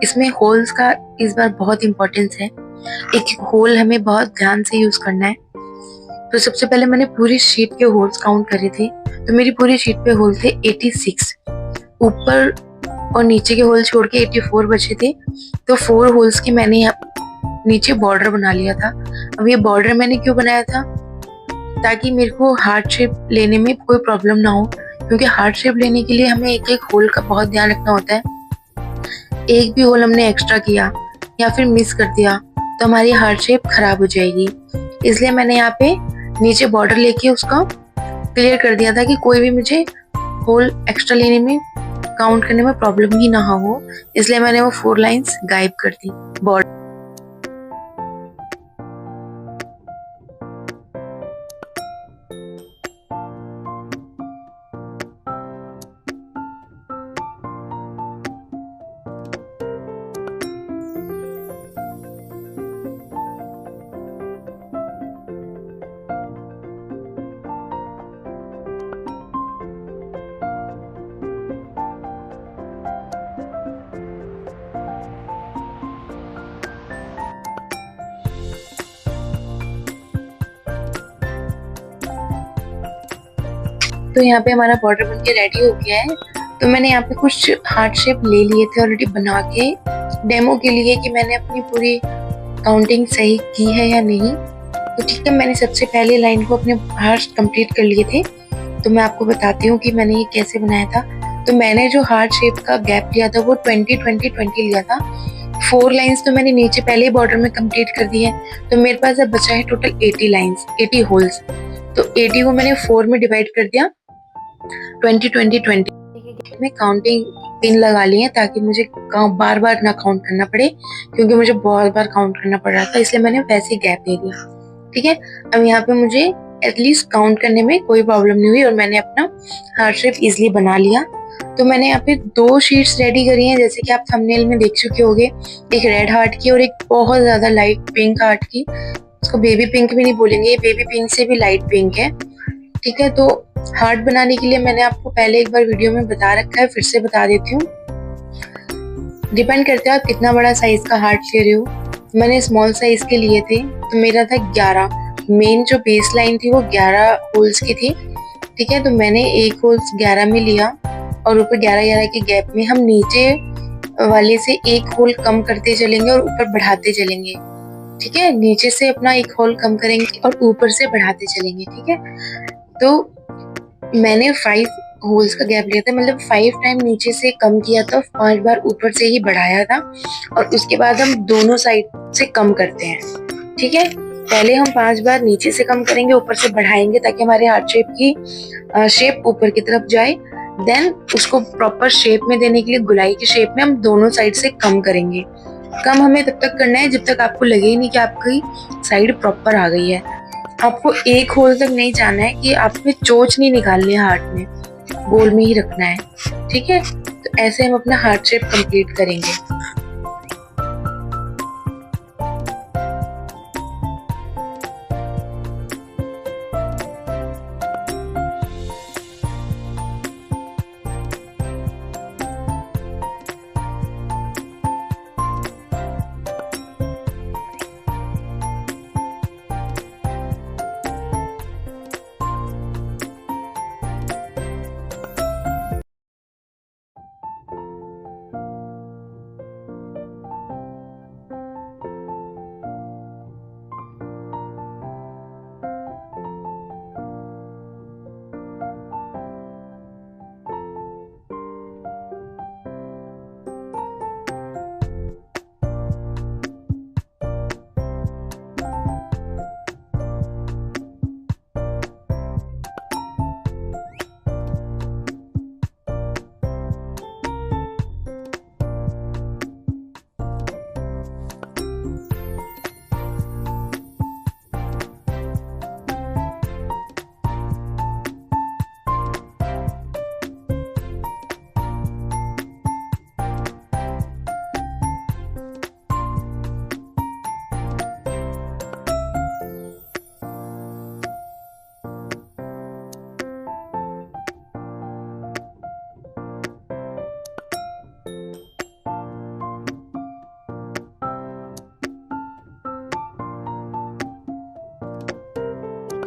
इसमें होल्स का इस बार बहुत इम्पोर्टेंस है। एक होल हमें बहुत ध्यान से यूज करना है। तो सबसे पहले मैंने पूरी शीट के होल्स काउंट करे थे। तो मेरी पूरी शीट पे होल थे 86। ऊपर और नीचे के होल छोड़ के 84 बचे थे। तो 4 होल्स की मैंने नीचे बॉर्डर बना लिया था। अब ये बॉर्डर मैंने क्यों बनाया था, ताकि मेरे को हार्ट शेप लेने में कोई प्रॉब्लम ना हो, क्योंकि हार्ट शेप लेने के लिए हमें एक एक होल का बहुत ध्यान रखना होता है। एक भी होल हमने एक्स्ट्रा किया या फिर मिस कर दिया तो हमारी हार्ट शेप खराब हो जाएगी। इसलिए मैंने यहाँ पे नीचे बॉर्डर लेके उसका क्लियर कर दिया था कि कोई भी मुझे होल एक्स्ट्रा लेने में, काउंट करने में प्रॉब्लम ही ना हो, इसलिए मैंने वो 4 लाइंस गायब कर दी बॉर्डर। तो यहाँ पे हमारा बॉर्डर बनके रेडी हो गया है। तो मैंने यहाँ पे कुछ हार्ट शेप ले लिए थे ऑलरेडी बना के, डेमो के लिए कि मैंने अपनी पूरी काउंटिंग सही की है या नहीं। तो ठीक है, मैंने सबसे पहले लाइन को अपने हार्ट कंप्लीट कर लिए थे। तो मैं आपको बताती हूँ कि मैंने ये कैसे बनाया था। तो मैंने जो हार्ट शेप का गैप लिया था वो 20-20-20 लिया था। 4 लाइंस तो मैंने नीचे पहले ही बॉर्डर में कंप्लीट कर दी है। तो मेरे पास अब बचा है टोटल 80 लाइंस, 80 होल्स। तो 80 को मैंने 4 में डिवाइड कर दिया, 20-20-20 में काउंटिंग पिन लगा लिए हैं ताकि मुझे बार बार ना काउंट करना पड़े, क्योंकि मुझे बहुत बार काउंट करना पड़ रहा था, इसलिए मैंने वैसे ही गैप ले लिया। ठीक है, अब यहाँ पे मुझे एटलीस्ट काउंट करने में कोई प्रॉब्लम नहीं हुई और मैंने अपना हार्ट शेप इजिली बना लिया। तो मैंने यहाँ पे 2 शीट्स रेडी करी हैं, जैसे कि आप थंबनेल में देख चुके होंगे, एक रेड हार्ट की और एक बहुत ज्यादा लाइट पिंक हार्ट की। उसको बेबी पिंक भी नहीं बोलेंगे, ये बेबी पिंक से भी लाइट पिंक है। ठीक है, तो हार्ट बनाने के लिए मैंने आपको पहले एक बार वीडियो में बता रखा है, फिर से बता देती हूँ। डिपेंड करता है आप कितना बड़ा साइज का हार्ट ले रहे हो। मैंने स्मॉल साइज के लिए थे, तो मेरा था 11। मेन जो बेस लाइन थी वो 11 होल्स की थी। ठीक है, तो मैंने एक होल्स 11 में लिया और ऊपर 11-11 के गैप में हम नीचे वाले से एक होल कम करते चलेंगे और ऊपर बढ़ाते चलेंगे। ठीक है, नीचे से अपना एक होल कम करेंगे और ऊपर से बढ़ाते चलेंगे। ठीक है, तो मैंने 5 होल्स का गैप लिया था, मतलब 5 टाइम नीचे से कम किया था, 5 बार ऊपर से ही बढ़ाया था और उसके बाद हम दोनों साइड से कम करते हैं। ठीक है, पहले हम 5 बार नीचे से कम करेंगे, ऊपर से बढ़ाएंगे ताकि हमारे हार्ट शेप की शेप ऊपर की तरफ जाए। देन उसको प्रॉपर शेप में देने के लिए गुलाई की शेप में हम दोनों साइड से कम करेंगे। कम हमें तब तक करना है जब तक आपको लगे ही नहीं कि आपकी साइड प्रॉपर आ गई है। आपको एक होल तक नहीं जाना है कि आपने चोच नहीं निकालनी है, हार्ट में गोल में ही रखना है। ठीक है, तो ऐसे हम अपना हार्ट शेप कंप्लीट करेंगे।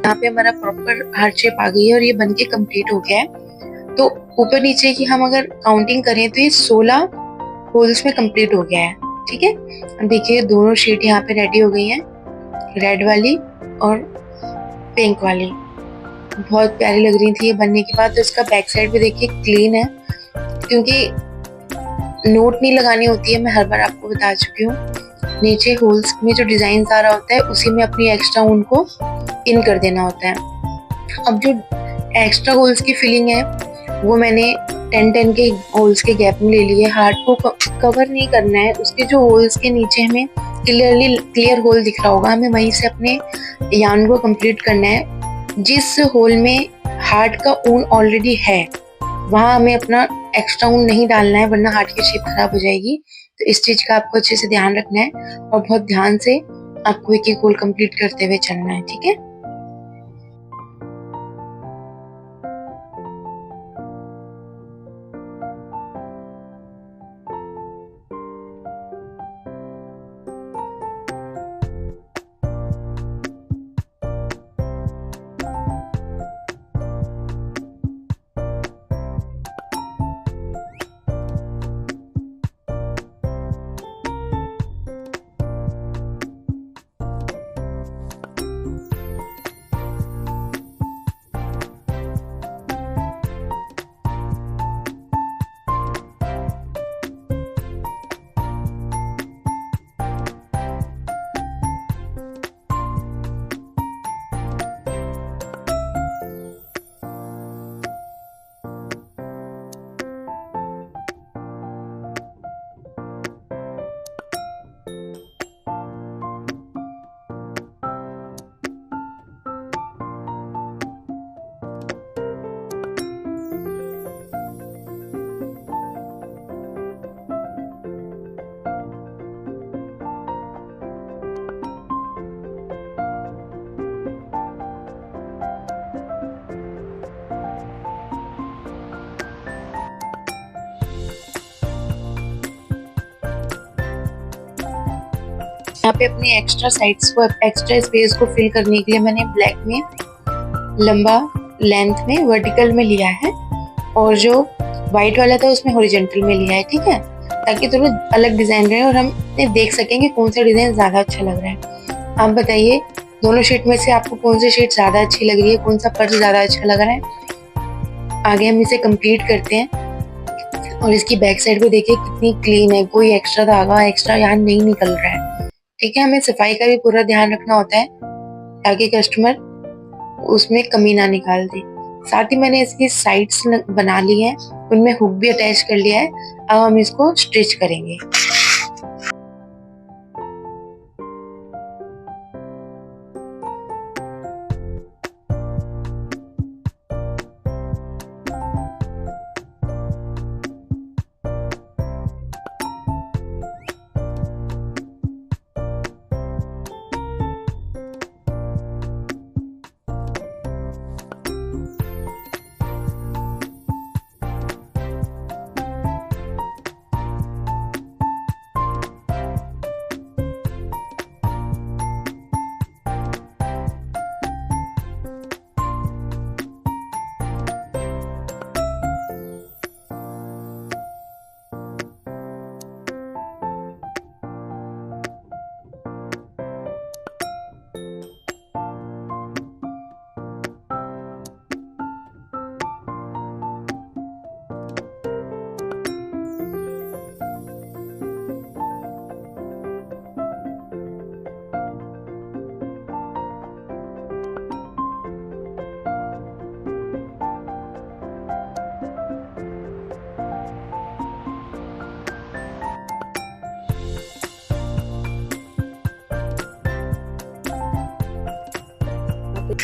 यहाँ पे हमारा प्रॉपर हार्ट शेप आ गई है और ये बनके कंप्लीट हो गया है। तो ऊपर नीचे की हम अगर काउंटिंग करें तो ये 16 होल्स में कंप्लीट हो गया है। ठीक है, अब देखिए दोनों शीट यहाँ पे रेडी हो गई हैं, रेड वाली और पिंक वाली। बहुत प्यारी लग रही थी ये बनने के बाद। तो इसका बैक साइड भी देखिए क्लीन है, क्योंकि नोट नहीं लगानी होती है, मैं हर बार आपको बता चुकी हूँ। नीचे होल्स में जो डिजाइन आ रहा होता है उसी में अपनी एक्स्ट्रा ऊन को इन कर देना होता है। अब जो एक्स्ट्रा होल्स की फिलिंग है वो मैंने 10-10 के होल्स के गैप में ले लिए। हार्ट को कवर नहीं करना है, उसके जो होल्स के नीचे हमें क्लियर होल दिख रहा होगा, हमें वहीं से अपने यार्न को कंप्लीट करना है। जिस होल में हार्ट का ऊन ऑलरेडी है वहां हमें अपना एक्स्ट्रा ऊन नहीं डालना है, वरना हार्ट की शेप खराब हो जाएगी। तो इस चीज का आपको अच्छे से ध्यान रखना है और बहुत ध्यान से आपको एक एक होल कंप्लीट करते हुए चलना है, ठीक है। यहाँ पे अपने एक्स्ट्रा साइड्स को, एक्स्ट्रा स्पेस को फिल करने के लिए मैंने ब्लैक में लंबा लेंथ में वर्टिकल में लिया है और जो व्हाइट वाला था उसमें हॉरिजॉन्टल में लिया है, ठीक है, ताकि थोड़ा अलग डिजाइन रहे और हम देख सकेंगे कौन सा डिजाइन ज्यादा अच्छा लग रहा है। आप बताइए दोनों शीट में से आपको कौन सी शीट ज्यादा अच्छी लग रही है, कौन सा पर्स ज्यादा अच्छा लग रहा है। आगे हम इसे कंप्लीट करते हैं और इसकी बैक साइड को देखिए कितनी क्लीन है, कोई एक्स्ट्रा धागा एक्स्ट्रा यहाँ नहीं निकल रहा है, ठीक है। हमें सफाई का भी पूरा ध्यान रखना होता है ताकि कस्टमर उसमें कमी ना निकाल दे। साथ ही मैंने इसकी साइड्स बना ली है, उनमें हुक भी अटैच कर लिया है। अब हम इसको स्टिच करेंगे।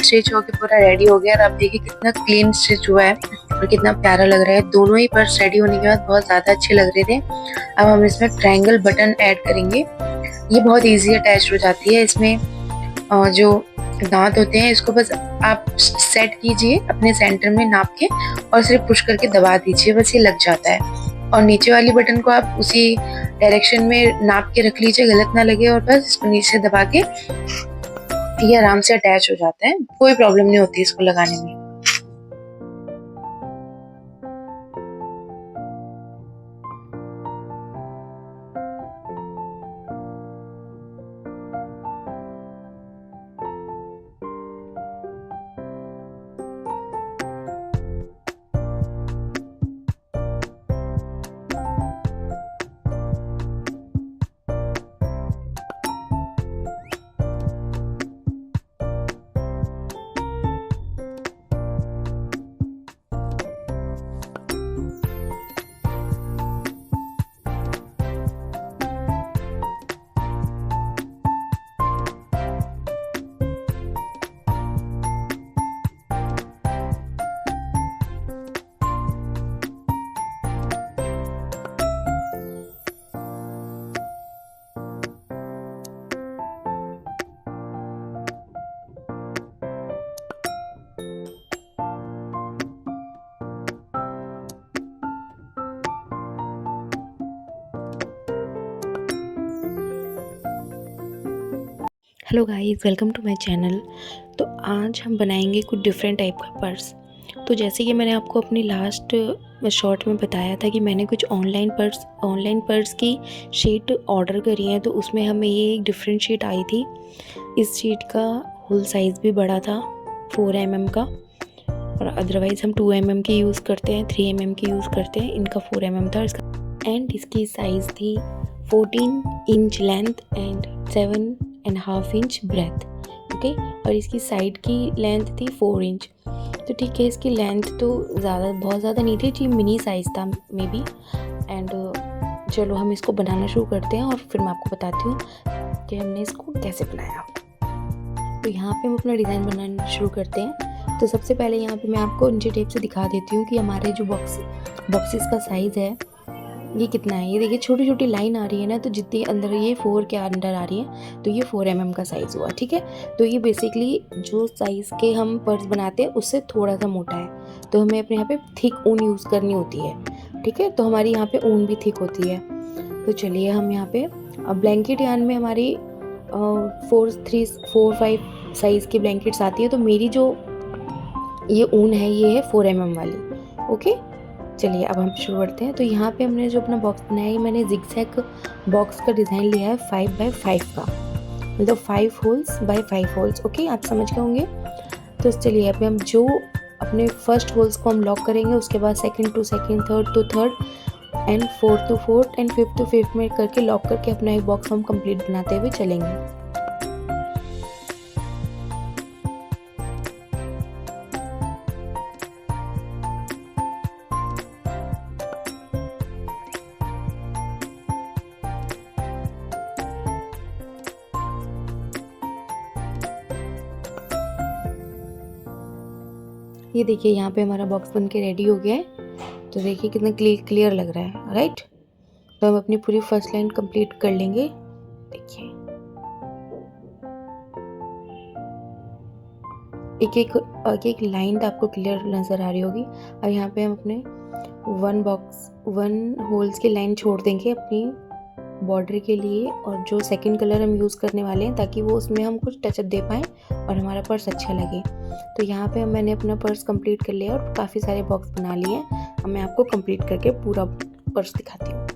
स्टिच होके पूरा रेडी हो गया और आप देखिए कितना क्लीन स्टिच हुआ है और कितना प्यारा लग रहा है। दोनों ही पर्स रेडी होने के बाद बहुत ज्यादा अच्छे लग रहे थे। अब हम इसमें ट्रायंगल बटन ऐड करेंगे, ये बहुत इजी अटैच हो जाती है। इसमें जो दांत होते हैं इसको बस आप सेट कीजिए अपने सेंटर में नाप के और सिर्फ पुश करके दबा दीजिए, बस ये लग जाता है। और नीचे वाली बटन को आप उसी डायरेक्शन में नाप के रख लीजिए, गलत ना लगे, और बस इसको नीचे दबा के ये आराम से अटैच हो जाता है, कोई प्रॉब्लम नहीं होती इसको लगाने में। Hello guys, welcome to my channel. तो आज हम बनाएंगे कुछ डिफरेंट टाइप का पर्स। तो जैसे कि मैंने आपको अपनी लास्ट शॉर्ट में बताया था कि मैंने कुछ ऑनलाइन पर्स की शीट ऑर्डर करी है, तो उसमें हमें ये एक डिफरेंट शीट आई थी। इस शीट का होल साइज़ भी बड़ा था, 4 mm का, और अदरवाइज़ हम 2 mm की यूज़ करते हैं, 3 mm की यूज़ करते हैं। इनका 4 mm था एंड इसकी साइज़ थी 14 inch length and 7.5 inch breadth. Okay, और इसकी साइड की लेंथ थी 4 इंच। तो ठीक है, इसकी लेंथ तो बहुत ज़्यादा नहीं थी जी, मिनी साइज़ था मे बी। एंड चलो हम इसको बनाना शुरू करते हैं और फिर मैं आपको बताती हूँ कि हमने इसको कैसे बनाया। तो यहाँ पे हम अपना डिज़ाइन बनाना शुरू करते हैं। तो सबसे पहले यहाँ पे मैं आपको नीचे टेप से दिखा देती हूँ कि हमारे जो बॉक्सेस का साइज़ है ये कितना है। ये देखिए छोटी छोटी लाइन आ रही है ना, तो जितनी अंदर ये 4 के अंदर आ रही है, तो ये 4 mm का साइज़ हुआ। ठीक है, तो ये बेसिकली जो साइज़ के हम पर्स बनाते हैं उससे थोड़ा सा मोटा है, तो हमें अपने यहाँ पे थिक ऊन यूज़ करनी होती है। ठीक है, तो हमारी यहाँ पे ऊन भी थिक होती है। तो चलिए हम यहाँ पे ब्लैंकेट यार्न में हमारी 4-5 साइज़ की ब्लैंकेट्स आती है। तो मेरी जो ये ऊन है ये है 4 mm वाली। ओके, चलिए अब हम शुरू करते हैं। तो यहाँ पे हमने जो अपना बॉक्स बनाया है, मैंने जिगजैग बॉक्स का डिज़ाइन लिया है 5x5 का, मतलब 5 होल्स बाय 5 होल्स। ओके, आप समझ गए होंगे। तो चलिए अभी हम जो अपने फर्स्ट होल्स को हम लॉक करेंगे, उसके बाद second to second, third to third and fourth to fourth and fifth to fifth में करके लॉक करके अपना एक बॉक्स हम कंप्लीट बनाते हुए चलेंगे। ये देखिए यहाँ पे हमारा बॉक्स बन के रेडी हो गया है। तो देखिए कितना क्लियर लग रहा है, राइट। तो हम अपनी पूरी फर्स्ट लाइन कंप्लीट कर लेंगे। देखिए एक लाइन आपको क्लियर नज़र आ रही होगी। अब यहाँ पे हम अपने 1 होल्स की लाइन छोड़ देंगे अपनी बॉर्डर के लिए, और जो सेकंड कलर हम यूज़ करने वाले हैं ताकि वो उसमें हम कुछ टचअप दे पाएँ और हमारा पर्स अच्छा लगे। तो यहाँ पे मैंने अपना पर्स कंप्लीट कर लिया और काफ़ी सारे बॉक्स बना लिए हैं। अब मैं आपको कंप्लीट करके पूरा पर्स दिखाती हूँ।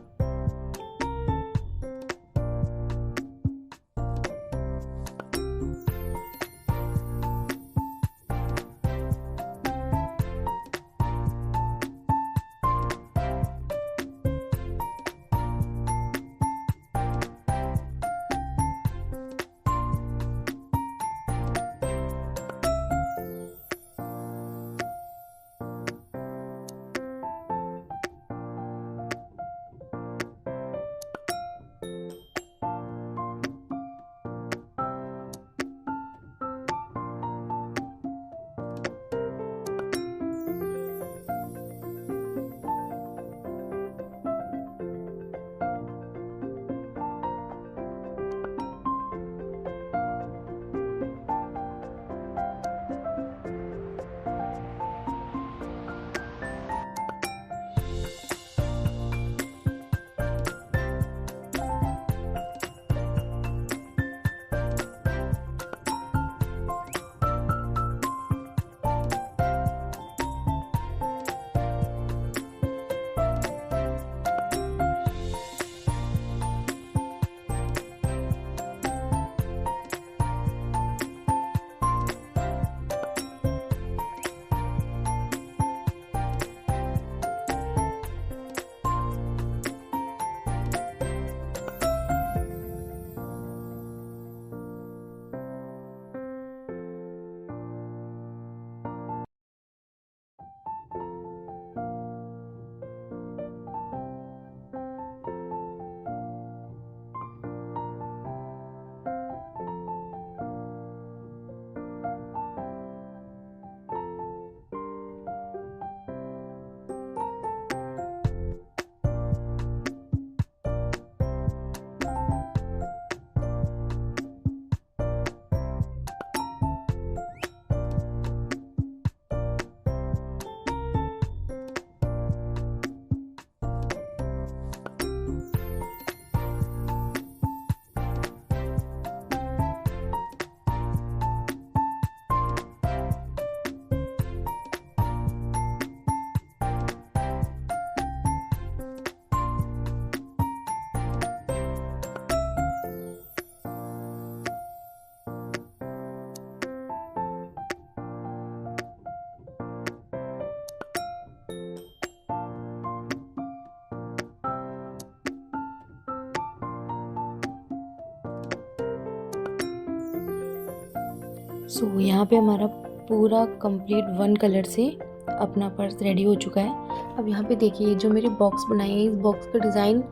सो यहाँ पे हमारा पूरा कंप्लीट वन कलर से अपना पर्स रेडी हो चुका है। अब यहाँ पे देखिए जो मेरी बॉक्स बनाई है, इस बॉक्स का डिज़ाइन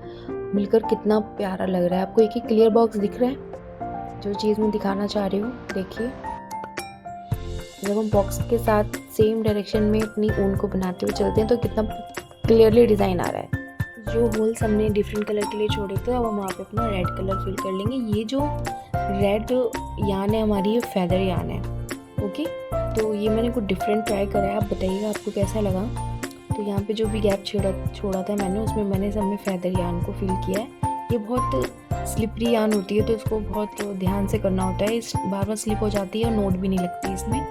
मिलकर कितना प्यारा लग रहा है। आपको एक क्लियर बॉक्स दिख रहा है? जो चीज़ मैं दिखाना चाह रही हूँ देखिए, जब हम बॉक्स के साथ सेम डायरेक्शन में अपनी ऊन को बनाते हुए चलते हैं तो कितना क्लियरली डिज़ाइन आ रहा है। जो होल्स हमने डिफरेंट कलर के लिए छोड़े थे, अब हम वहाँ पे अपना रेड कलर फिल कर लेंगे। ये जो रेड यान है हमारी, ये फेदर यान है। ओके, तो ये मैंने कुछ डिफरेंट ट्राई करा है, आप बताइएगा आपको कैसा लगा। तो यहाँ पे जो भी गैप छोड़ा था मैंने, उसमें मैंने सब में फेदर यान को फिल किया है। ये बहुत स्लिपरी यान होती है तो इसको बहुत ध्यान से करना होता है, इस बार बार स्लिप हो जाती है और नोट भी नहीं लगती इसमें।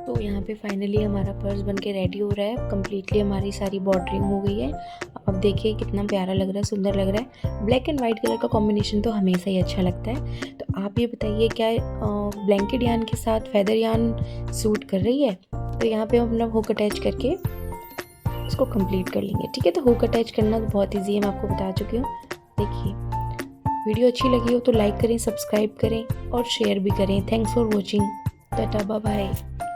तो यहाँ पे फाइनली हमारा पर्स बनके रेडी हो रहा है। कम्प्लीटली हमारी सारी बॉर्डरिंग हो गई है। अब देखिए कितना प्यारा लग रहा है, सुंदर लग रहा है। ब्लैक एंड वाइट कलर का कॉम्बिनेशन तो हमेशा ही अच्छा लगता है। तो आप ये बताइए क्या ब्लैंकेट यान के साथ फेदर यान सूट कर रही है? तो यहाँ पे हम अपना हुक अटैच करके उसको कंप्लीट कर लेंगे। ठीक है, तो हुक अटैच करना तो बहुत ईजी है, मैं आपको बता चुकी हूँ। देखिए वीडियो अच्छी लगी हो तो लाइक करें, सब्सक्राइब करें और शेयर भी करें। Thanks for watching. Tata bye bye.